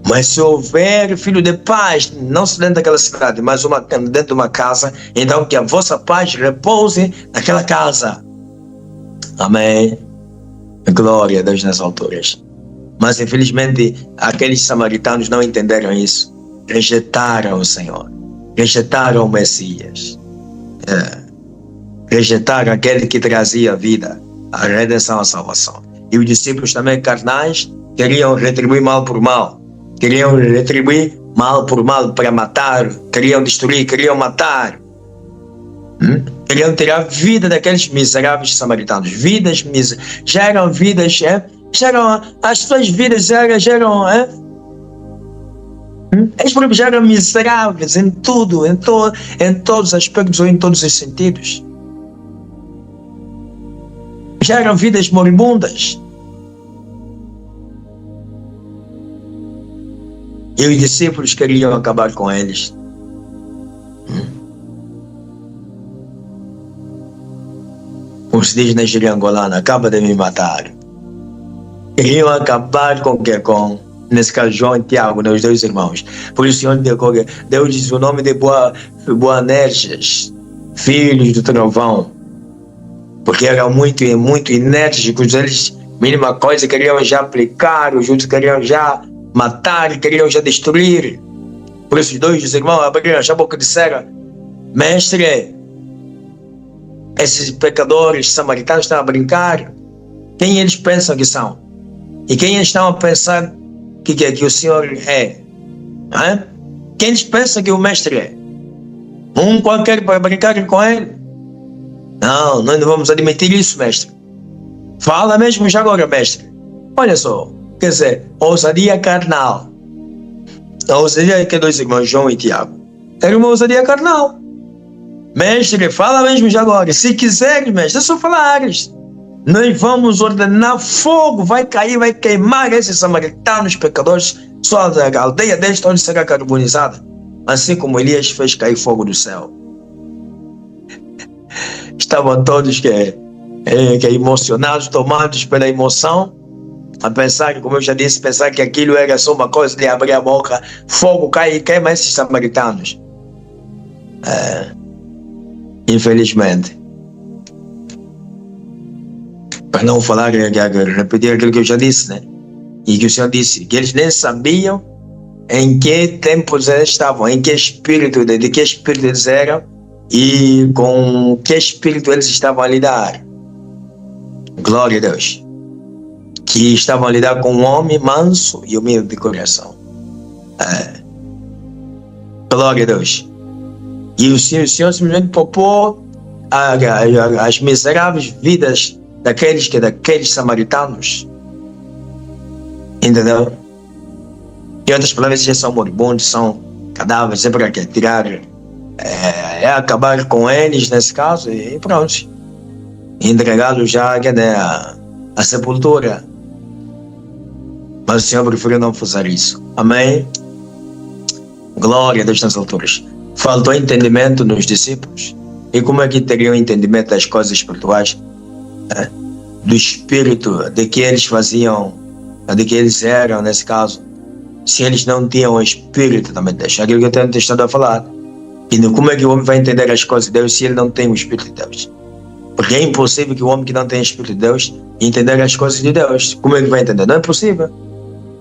Mas se houver filho de paz, não se dentro daquela cidade, mas dentro de uma casa, então que a vossa paz repouse naquela casa. Amém. Glória a Deus nas alturas. Mas infelizmente aqueles samaritanos não entenderam isso. Rejeitaram o Senhor. Rejeitaram o Messias. Rejeitaram aquele que trazia a vida, a redenção, a salvação. E os discípulos também carnais queriam retribuir mal por mal. Queriam retribuir mal por mal para matar, queriam destruir, queriam matar. Queriam tirar a vida daqueles miseráveis samaritanos. Já eram vidas, as suas vidas já eram, eles próprios já eram miseráveis em tudo, em todos os aspectos ou em todos os sentidos. Já eram vidas moribundas. E os discípulos queriam acabar com eles. Como se diz na gíria angolana, acaba de me matar. Queriam acabar com quem? Nesse caso, João e Tiago, né, os dois irmãos. Por isso, o Senhor Deus diz o nome de Boanerges, filhos do trovão. Porque eram muito enérgicos, eles, mínima coisa, queriam já aplicar, os outros queriam já matar, queriam já destruir. Por isso, os dois irmãos abriram a boca e disseram: Mestre, esses pecadores samaritanos estão a brincar. Quem eles pensam que são? E quem eles estão a pensar que o Senhor é? Quem eles pensam que o Mestre é? Um qualquer para brincar com ele? Não, nós não vamos admitir isso, Mestre. Fala mesmo já agora, Mestre. Olha só, quer dizer, ousadia carnal. A ousadia que dois irmãos, João e Tiago, era uma ousadia carnal. Mestre, fala mesmo já agora. Se quiseres, mestre, é só falares. Nós vamos ordenar fogo, vai cair, vai queimar esses samaritanos pecadores. Só a aldeia deles onde será carbonizada. Assim como Elias fez cair fogo do céu. Estavam todos que emocionados, tomados pela emoção, a pensar, como eu já disse, pensar que aquilo era só uma coisa de abrir a boca, fogo cai e queima esses samaritanos. Infelizmente. Para não falar, repetir aquilo que eu já disse, né? E que o Senhor disse, que eles nem sabiam em que tempos eles estavam, em que espírito, de que espírito eles eram e com que espírito eles estavam a lidar. Glória a Deus. Que estavam a lidar com um homem manso e humilde de coração. Glória a Deus. E o Senhor simplesmente poupou as miseráveis vidas daqueles samaritanos. Entendeu? Em outras palavras, eles são moribundos, são cadáveres, é para tirar, acabar com eles nesse caso e pronto. Entregá-los já à sepultura. Mas o Senhor preferiu não fazer isso. Amém? Glória a Deus nas alturas. Faltou entendimento nos discípulos. E como é que teriam entendimento das coisas espirituais? Do espírito, de que eles faziam, de que eles eram, nesse caso, se eles não tinham o espírito também. Deixa aquilo que eu tenho estado a falar. E como é que o homem vai entender as coisas de Deus se ele não tem o espírito de Deus? Porque é impossível que o homem que não tem o espírito de Deus entender as coisas de Deus. Como é que vai entender? Não é possível.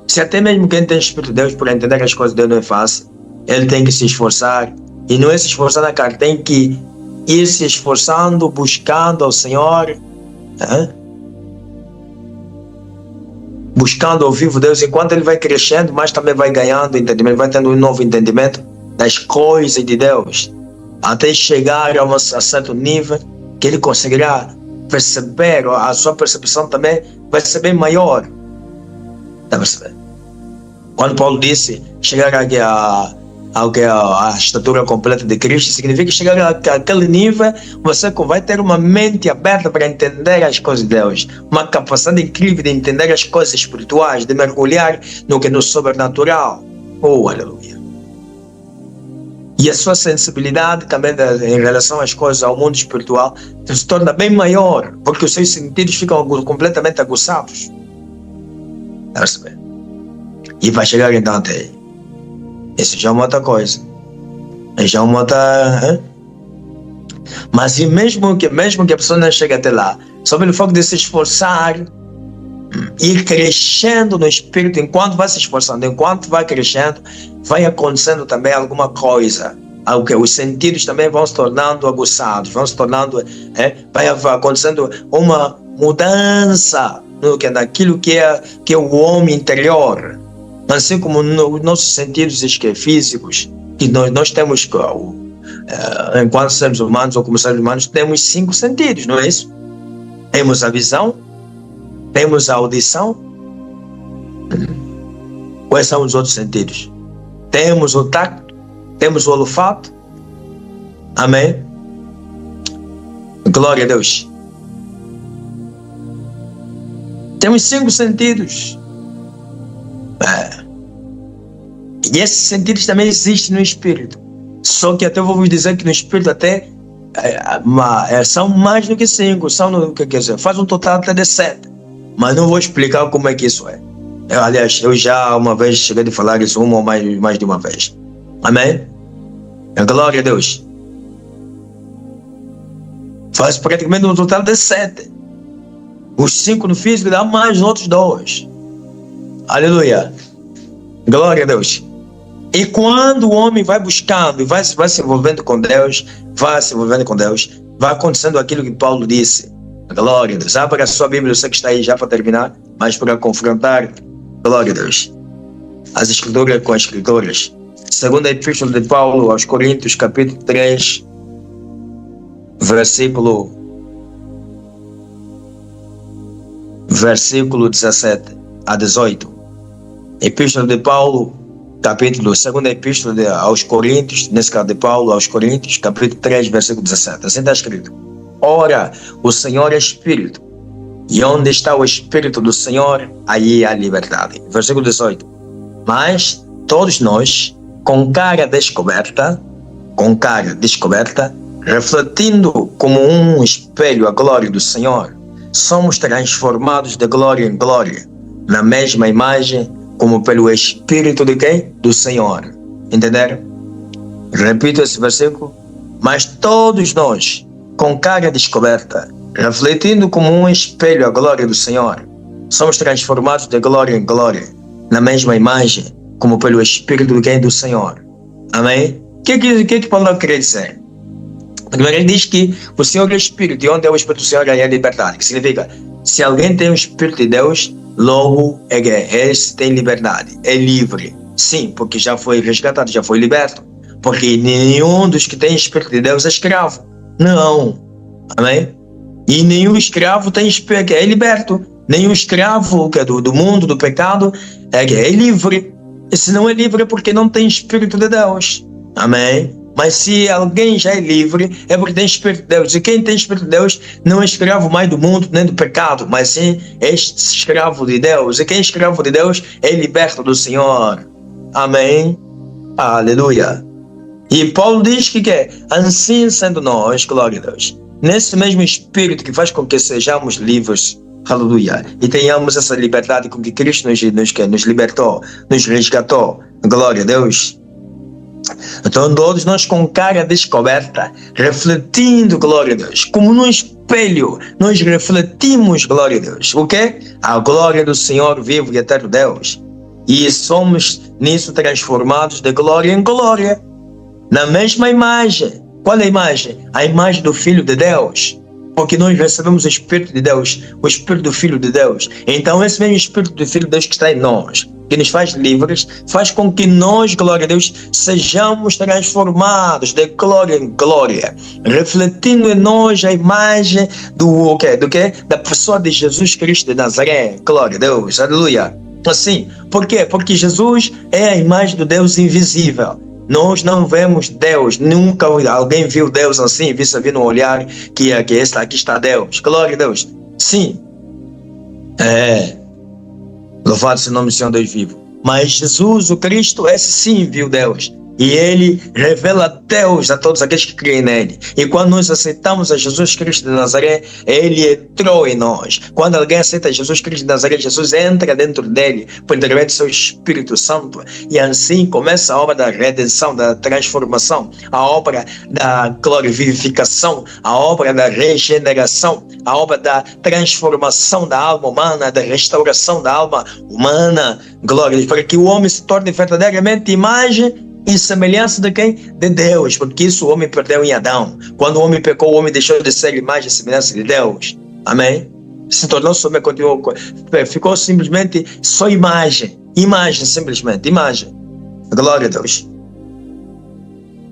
Se até mesmo quem tem o espírito de Deus, para entender as coisas de Deus não é fácil, ele tem que se esforçar. E não é se esforçar na carne, tem que ir se esforçando, buscando ao Senhor, buscando ao vivo Deus. Enquanto ele vai crescendo, mas também vai ganhando entendimento, vai tendo um novo entendimento das coisas de Deus, até chegar a certo nível que ele conseguirá perceber, a sua percepção também vai ser bem maior. Está percebendo? Quando Paulo disse chegar aqui a estatura completa de Cristo, significa chegar àquele nível, você vai ter uma mente aberta para entender as coisas de Deus, uma capacidade incrível de entender as coisas espirituais, de mergulhar no sobrenatural. Oh, aleluia! E a sua sensibilidade também em relação às coisas, ao mundo espiritual, se torna bem maior, porque os seus sentidos ficam completamente aguçados. Está percebendo? E vai chegar então até aí. Isso já é uma outra coisa. Já é uma outra... Mas e mesmo que a pessoa não chegue até lá, só pelo fato de se esforçar, ir crescendo no espírito, enquanto vai se esforçando, enquanto vai crescendo, vai acontecendo também alguma coisa. Os sentidos também vão se tornando aguçados, vão se tornando... vai acontecendo uma mudança naquilo que é o homem interior. Assim como nos nossos sentidos físicos, que nós temos, enquanto seres humanos ou como seres humanos, temos 5 sentidos, não é isso? Temos a visão, temos a audição. Quais são os outros sentidos? Temos o tacto, temos o olfato. Amém? Glória a Deus. Temos 5 sentidos. E esses sentidos também existem no espírito. Só que até vou vos dizer que no espírito até são mais do que 5, são do que quer dizer, faz um total até de 7. Mas não vou explicar como é que isso é. Aliás, eu já uma vez cheguei a falar isso uma ou mais de uma vez. Amém? Glória a Deus. Faz praticamente um total de 7. Os 5 no físico dá mais outros 2. Aleluia. Glória a Deus. E quando o homem vai buscando e vai se envolvendo com Deus, vai acontecendo aquilo que Paulo disse. Glória a Deus. Abra a sua Bíblia, eu sei que está aí já para terminar, mas para confrontar, glória a Deus, as Escrituras com as Escrituras. Segunda Epístola de Paulo aos Coríntios, capítulo 3, versículo 17 a 18. Epístola de Paulo, segunda Epístola aos Coríntios, nesse caso de Paulo aos Coríntios, capítulo 3, versículo 17. Assim está escrito: ora, o Senhor é Espírito, e onde está o Espírito do Senhor, aí há liberdade. Versículo 18. Mas todos nós, com cara descoberta, refletindo como um espelho a glória do Senhor, somos transformados de glória em glória, na mesma imagem, como pelo Espírito de quem? Do Senhor. Entenderam? Repito esse versículo. Mas todos nós, com cara descoberta, refletindo como um espelho a glória do Senhor, somos transformados de glória em glória, na mesma imagem, como pelo Espírito de quem? Do Senhor. Amém? O que Paulo quer dizer? Primeiro ele diz que o Senhor é Espírito, e onde é o Espírito do Senhor é a liberdade. Que significa, se alguém tem o Espírito de Deus, logo ele tem liberdade, é livre. Sim, porque já foi resgatado, já foi liberto. Porque nenhum dos que tem Espírito de Deus é escravo. Não. Amém? E nenhum escravo é liberto. Nenhum escravo que é do mundo, do pecado, é livre. E se não é livre é porque não tem Espírito de Deus. Amém? Mas se alguém já é livre, é porque tem Espírito de Deus. E quem tem Espírito de Deus não é escravo mais do mundo, nem do pecado, mas sim é escravo de Deus. E quem é escravo de Deus é liberto do Senhor. Amém? Aleluia. E Paulo diz que assim sendo nós, glória a Deus, nesse mesmo Espírito que faz com que sejamos livres, aleluia, e tenhamos essa liberdade com que Cristo nos libertou, nos resgatou, glória a Deus. Então todos nós com cara descoberta, refletindo, glória a Deus, como num espelho, nós refletimos, glória a Deus, o quê? A glória do Senhor vivo e eterno Deus. E somos nisso transformados de glória em glória, na mesma imagem. Qual é a imagem? A imagem do Filho de Deus. Porque nós recebemos o Espírito de Deus, o Espírito do Filho de Deus. Então esse mesmo Espírito do Filho de Deus que está em nós, que nos faz livres, faz com que nós, glória a Deus, sejamos transformados de glória em glória, refletindo em nós a imagem do quê? Da pessoa de Jesus Cristo de Nazaré. Glória a Deus, aleluia. Assim, por quê? Porque Jesus é a imagem do Deus invisível. Nós não vemos Deus, nunca alguém viu Deus assim, vis-a-vis no olhar que aqui está Deus. Glória a Deus. Sim. Louvado seja o nome do Senhor Deus vivo. Mas Jesus, o Cristo, esse sim viu Deus. E ele revela Deus a todos aqueles que creem nele. E quando nós aceitamos a Jesus Cristo de Nazaré, ele entrou em nós. Quando alguém aceita Jesus Cristo de Nazaré, Jesus entra dentro dele, por intermédio do seu Espírito Santo. E assim começa a obra da redenção, da transformação, a obra da glorificação, a obra da regeneração, a obra da transformação da alma humana, da restauração da alma humana. Glória, para que o homem se torne verdadeiramente imagem e semelhança de quem? De Deus, porque isso o homem perdeu em Adão. Quando o homem pecou, o homem deixou de ser imagem e semelhança de Deus. Amém? Se tornou somente, ficou simplesmente só imagem, simplesmente, imagem. Glória a Deus.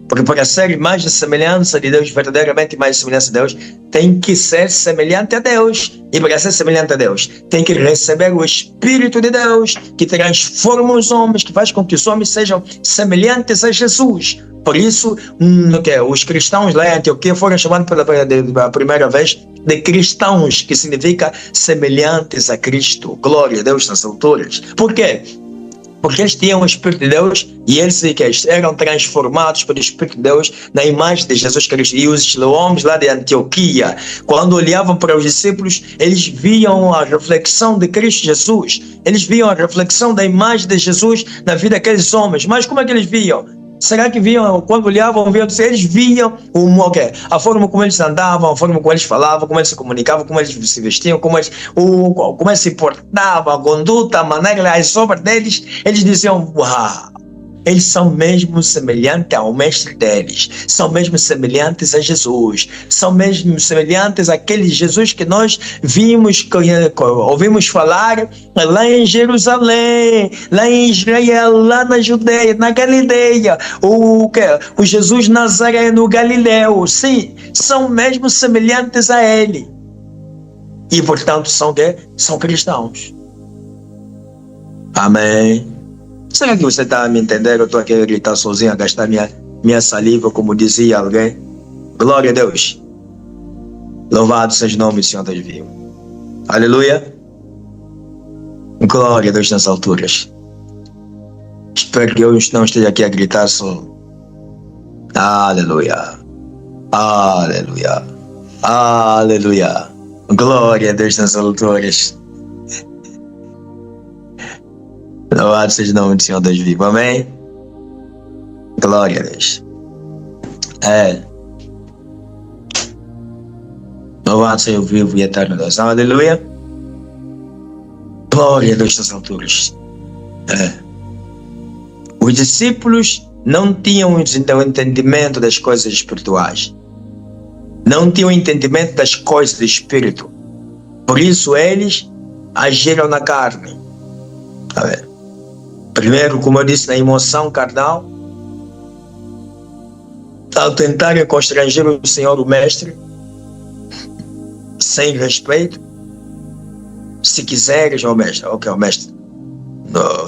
Porque para ser imagem e semelhança de Deus, verdadeiramente imagem e semelhança de Deus, tem que ser semelhante a Deus. E para ser semelhante a Deus, tem que receber o Espírito de Deus, que transforma os homens, que faz com que os homens sejam semelhantes a Jesus. Por isso, os cristãos lá em Antioquia foram chamados pela primeira vez de cristãos, que significa semelhantes a Cristo. Glória a Deus nas alturas. Por quê? Porque eles tinham o Espírito de Deus e eles eram transformados pelo Espírito de Deus na imagem de Jesus Cristo. E os homens lá de Antioquia, quando olhavam para os discípulos, eles viam a reflexão de Cristo Jesus. Eles viam a reflexão da imagem de Jesus na vida daqueles homens. Mas como é que eles viam? Será que viam, quando olhavam, eles viam a forma como eles andavam, a forma como eles falavam, como eles se comunicavam, como eles se vestiam, como eles se portavam, a conduta, a maneira, as obras deles, eles diziam, uau, eles são mesmo semelhantes ao mestre deles, são mesmo semelhantes a Jesus, são mesmo semelhantes àquele Jesus que nós ouvimos falar lá em Jerusalém, lá em Israel, lá na Judeia, na Galileia, o Jesus Nazareno Galileu, sim, são mesmo semelhantes a ele. E portanto são cristãos. Amém. Será que você está a me entender? Eu estou aqui a gritar sozinho, a gastar minha saliva, como dizia alguém. Glória a Deus. Louvado seja o nome do Senhor Deus vivo. Aleluia. Glória a Deus nas alturas. Espero que eu não esteja aqui a gritar só. Aleluia. Aleluia. Aleluia. Glória a Deus nas alturas. Louvado seja o nome do Senhor Deus vivo. Amém? Glória a Deus. Louvado seja o vivo e eterno Deus. Aleluia. Glória a Deus nas alturas. Os discípulos não tinham o entendimento das coisas espirituais. Não tinham entendimento das coisas do Espírito. Por isso eles agiram na carne. Primeiro, como eu disse, na emoção carnal, ao tentarem constranger o Senhor, o Mestre, sem respeito. Se quiseres, ó Mestre, ó Mestre,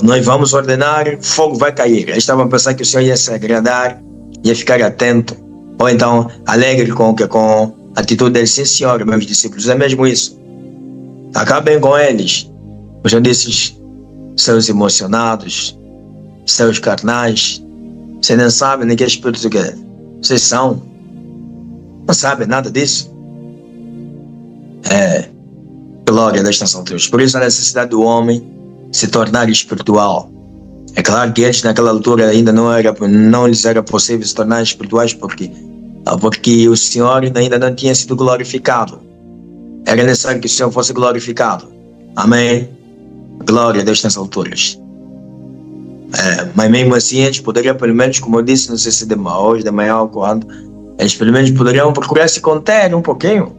nós vamos ordenar, fogo vai cair. Eles estavam a pensar que o Senhor ia se agradar, ia ficar atento, ou então alegre com a atitude deles. Sim, Senhor, meus discípulos, é mesmo isso. Acabem com eles. Eu já disse, seus emocionados, seus carnais, vocês não sabem nem que espírito que vocês são, não sabem nada disso. Glória a Deus nas alturas. Por isso a necessidade do homem se tornar espiritual. É claro que eles naquela altura ainda não lhes era possível se tornar espirituais porque o Senhor ainda não tinha sido glorificado. Era necessário que o Senhor fosse glorificado. Amém. Glória a Deus nas alturas. Mas mesmo assim eles poderiam, pelo menos, como eu disse, não sei se hoje de manhã ou quando, eles pelo menos poderiam procurar se conter um pouquinho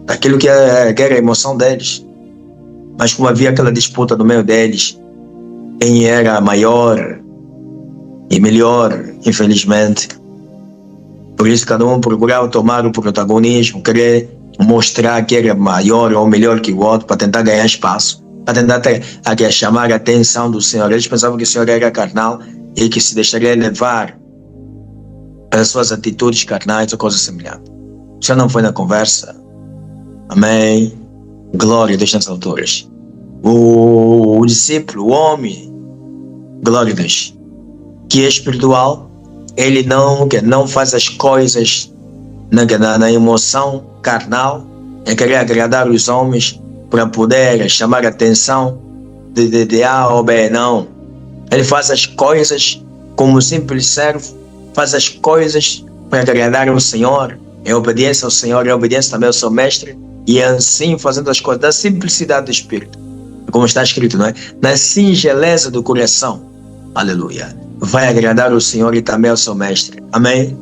daquilo que era a emoção deles. Mas como havia aquela disputa no meio deles, quem era maior e melhor, infelizmente, por isso cada um procurava tomar o protagonismo, querer mostrar que era maior ou melhor que o outro para tentar ganhar espaço, para tentar chamar a atenção do Senhor. Eles pensavam que o Senhor era carnal e que se deixaria levar pelas suas atitudes carnais ou coisas semelhantes. O Senhor não foi na conversa. Amém. Glória a Deus nas alturas. O discípulo, o homem, glória a Deus, que é espiritual, ele não faz as coisas na emoção carnal, em querer agradar os homens para poder chamar a atenção de A ou B, não. Ele faz as coisas como simples servo, faz as coisas para agradar o Senhor, em obediência ao Senhor, em obediência também ao seu Mestre, e assim fazendo as coisas da simplicidade do Espírito, como está escrito, não é? Na singeleza do coração, aleluia, vai agradar o Senhor e também ao seu Mestre, amém?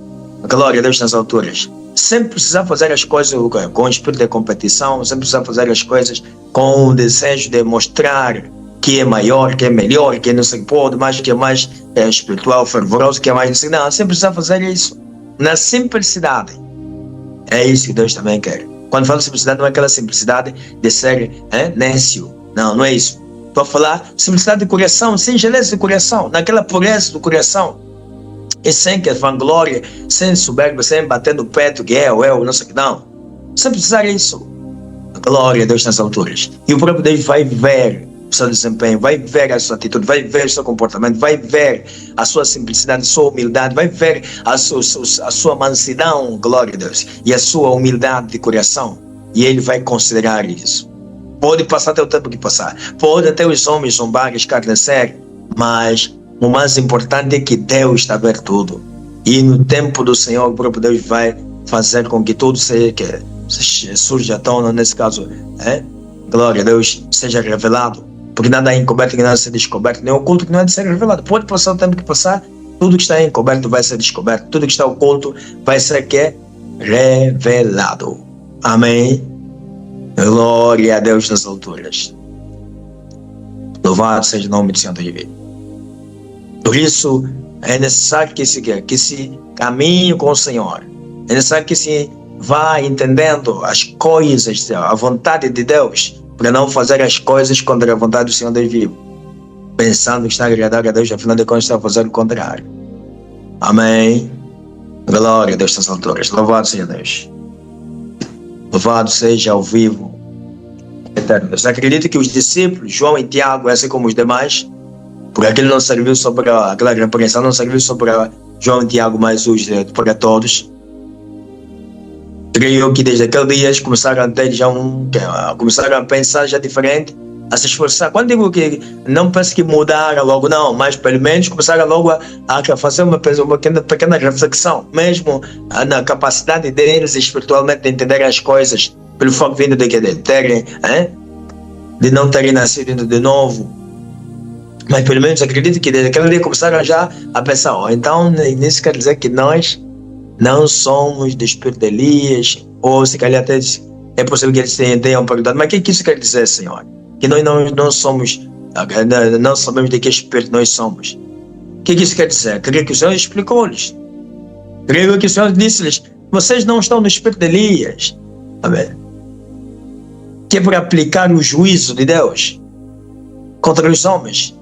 Glória a Deus nas alturas. Sem precisar fazer as coisas com o espírito de competição, sem precisar fazer as coisas com o desejo de mostrar que é maior, que é melhor, que não se pode mais, que é mais espiritual, fervoroso, que é mais assim. Não, sem precisar fazer isso. Na simplicidade. É isso que Deus também quer. Quando falo simplicidade, não é aquela simplicidade de ser nécio. Não, não é isso. Estou a falar simplicidade de coração, singeleza de coração, naquela pureza do coração. E sem que vanglória, sem soberba, sem bater no peito que eu, não sei o que, não. Sem precisar disso. Glória a Deus nas alturas. E o próprio Deus vai ver o seu desempenho, vai ver a sua atitude, vai ver o seu comportamento, vai ver a sua simplicidade, a sua humildade, vai ver a sua mansidão, glória a Deus, e a sua humildade de coração. E ele vai considerar isso. Pode passar até o tempo que passar, pode até os homens zombar, escarnecer, mas o mais importante é que Deus está a ver tudo. E no tempo do Senhor, o próprio Deus vai fazer com que tudo surja à tona, nesse caso, glória a Deus, seja revelado. Porque nada é encoberto que não é de ser descoberto, nem oculto que não é de ser revelado. Pode passar o tempo que passar, tudo que está encoberto vai ser descoberto, tudo que está oculto vai ser revelado. Amém? Glória a Deus nas alturas. Louvado seja o nome do Senhor da Vida. Por isso, é necessário que se caminhe com o Senhor. É necessário que se vá entendendo as coisas, a vontade de Deus, para não fazer as coisas contra a vontade do Senhor Deus vivo, pensando que está a agradar a Deus, afinal de contas está a fazer o contrário. Amém? Glória a Deus nas alturas. Louvado seja Deus. Louvado seja ao vivo eterno. Você acredita que os discípulos, João e Tiago, assim como os demais, porque aquele não serviu só para aquela repreensão, não serviu só para João e Tiago, mas para todos. Creio que desde aquele dia eles começaram a ter começaram a pensar já diferente, a se esforçar. Quando digo que não penso que mudaram logo, não, mas pelo menos começaram logo a fazer uma pequena reflexão, mesmo na capacidade deles espiritualmente de entender as coisas, pelo fato vindo de não terem nascido de novo. Mas pelo menos acredito que desde aquele dia começaram já a pensar, então isso quer dizer que nós não somos do espírito de Elias, ou se calhar até é possível que eles tenham perguntado, mas o que isso quer dizer, Senhor? Que nós não somos, não sabemos de que espírito nós somos. O que isso quer dizer? Creio que o Senhor explicou-lhes. Creio que o Senhor disse-lhes, vocês não estão no espírito de Elias. Amém. Que é para aplicar o juízo de Deus contra os homens.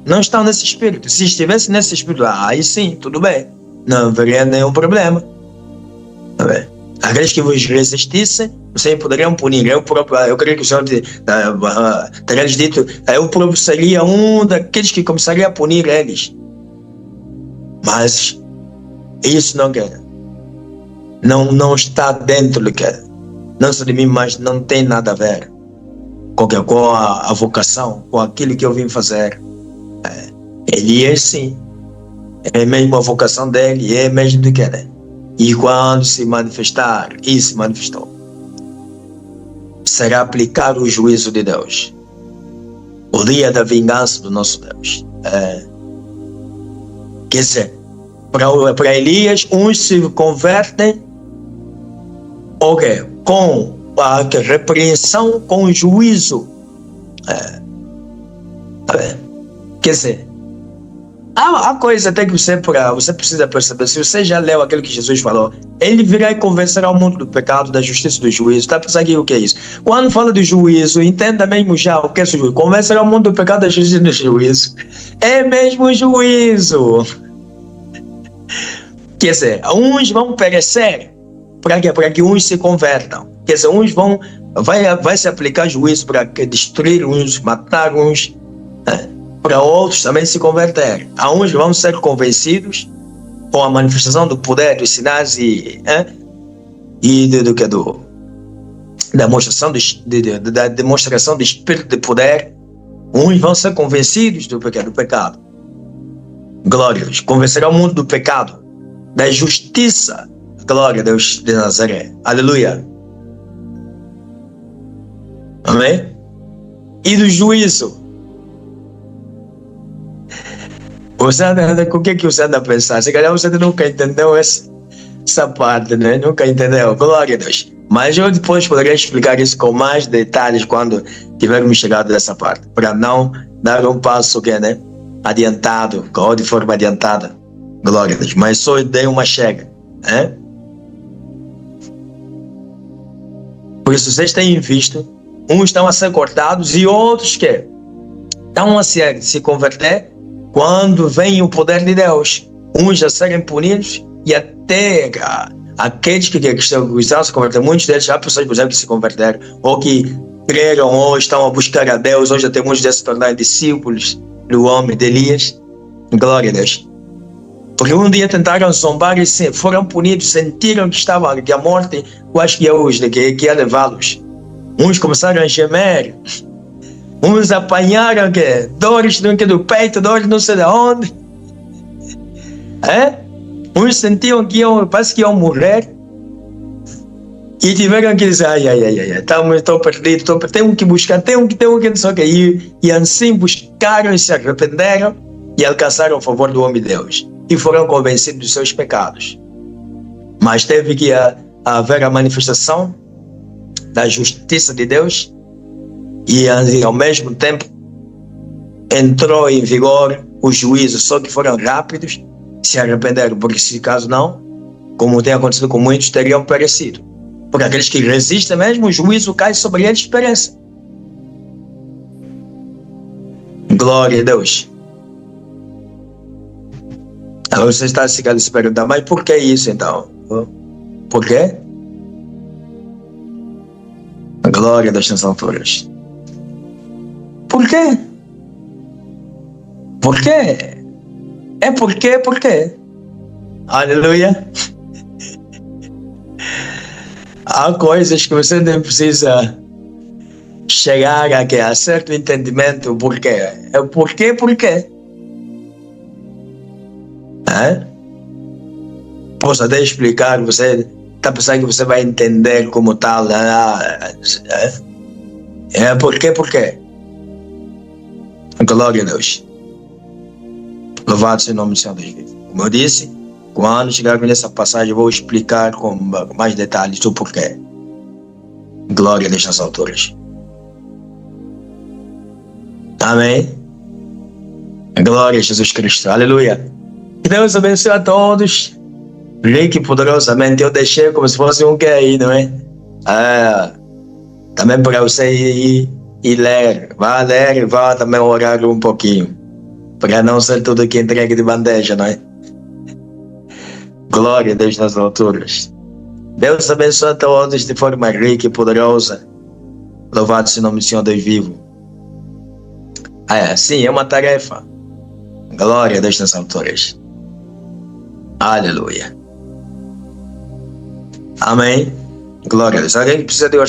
Não estão nesse espírito. Se estivesse nesse espírito, aí sim, tudo bem. Não haveria nenhum problema. Amém. Aqueles que vos resistissem, vocês poderiam punir. Eu creio que o Senhor teria lhes dito, eu próprio seria um daqueles que começaria a punir eles. Mas isso não quer. Não está dentro do que é. Não só de mim, mas não tem nada a ver com a vocação, com aquilo que eu vim fazer. Ele é sim. É mesmo a vocação dele, é mesmo do que é. E quando se manifestar, e se manifestou, será aplicar o juízo de Deus. O dia da vingança do nosso Deus. Quer dizer, para Elias, uns se convertem com a repreensão, com o juízo. Quer dizer, há coisa até que você precisa perceber. Se você já leu aquilo que Jesus falou, ele virá e convencerá o mundo do pecado, da justiça e do juízo. Está pensando aqui o que é isso? Quando fala de juízo, entenda mesmo já o que é juízo. Convencerá o mundo do pecado, da justiça e do juízo. É mesmo juízo. Quer dizer, uns vão perecer para que uns se convertam. Quer dizer, uns vai se aplicar juízo para destruir uns, matar uns, para outros também se converter. Há uns vão ser convencidos com a manifestação do poder, dos sinais da demonstração do espírito de poder. Uns vão ser convencidos do pecado. Glória a Deus. Convencerá o mundo do pecado, da justiça. Glória a Deus de Nazaré. Aleluia. Amém? E do juízo. O que você anda a pensar? Se calhar você nunca entendeu essa parte, né? Nunca entendeu. Glória a Deus. Mas eu depois poderia explicar isso com mais detalhes quando tivermos chegado nessa parte, para não dar um passo adiantado, ou de forma adiantada. Glória a Deus. Mas só dei uma chega. Por isso vocês têm visto, uns estão a ser cortados e outros que estão a se converter quando vem o poder de Deus. Uns a serem punidos e até aqueles que estão se converter, muitos deles já pessoas, por exemplo, que se converteram ou que creram hoje, estão a buscar a Deus. Hoje até muitos se tornaram discípulos do homem de Elias. Glória a Deus. Porque um dia tentaram zombar e foram punidos, sentiram que a morte, quase que ia levá-los. Uns começaram a gemer, uns apanharam dores do peito, dores não sei de onde. Uns sentiam que parece que iam morrer. E tiveram que dizer, estou perdido, tenho que buscar, tenho que não sei o que. E assim buscaram e se arrependeram e alcançaram o favor do homem de Deus. E foram convencidos dos seus pecados. Mas teve que haver a manifestação da justiça de Deus e ao mesmo tempo entrou em vigor os juízos, só que foram rápidos, se arrependeram, porque se caso não, como tem acontecido com muitos, teriam perecido. Porque aqueles que resistem mesmo, o juízo cai sobre eles e perecem. Glória a Deus. Agora você está se perguntando, mas por que isso então? Por quê? Glória das alturas. Por quê? Por quê? Por quê? Aleluia. Há coisas que você nem precisa chegar a certo entendimento. Por quê? Por quê? Posso até explicar, você está pensando que você vai entender como tal. Por quê? Glória a Deus. Louvado seja o nome do Senhor Deus. Como eu disse, quando chegarmos nessa passagem, eu vou explicar com mais detalhes o porquê. Glória a Deus nas alturas. Amém. Glória a Jesus Cristo. Aleluia. Que Deus abençoe a todos. Rico e poderosamente. Eu deixei como se fosse um QI, não é? Também para você ir ler. Vá ler e vá também orar um pouquinho. Para não ser tudo que entregue de bandeja, não é? Glória a Deus nas alturas. Deus abençoe a todos de forma rica e poderosa. Louvado seja o nome do Senhor Deus vivo. Sim, é uma tarefa. Glória a Deus nas alturas. Aleluia. Amém. Glória a Deus. Alguém que precisa de oração?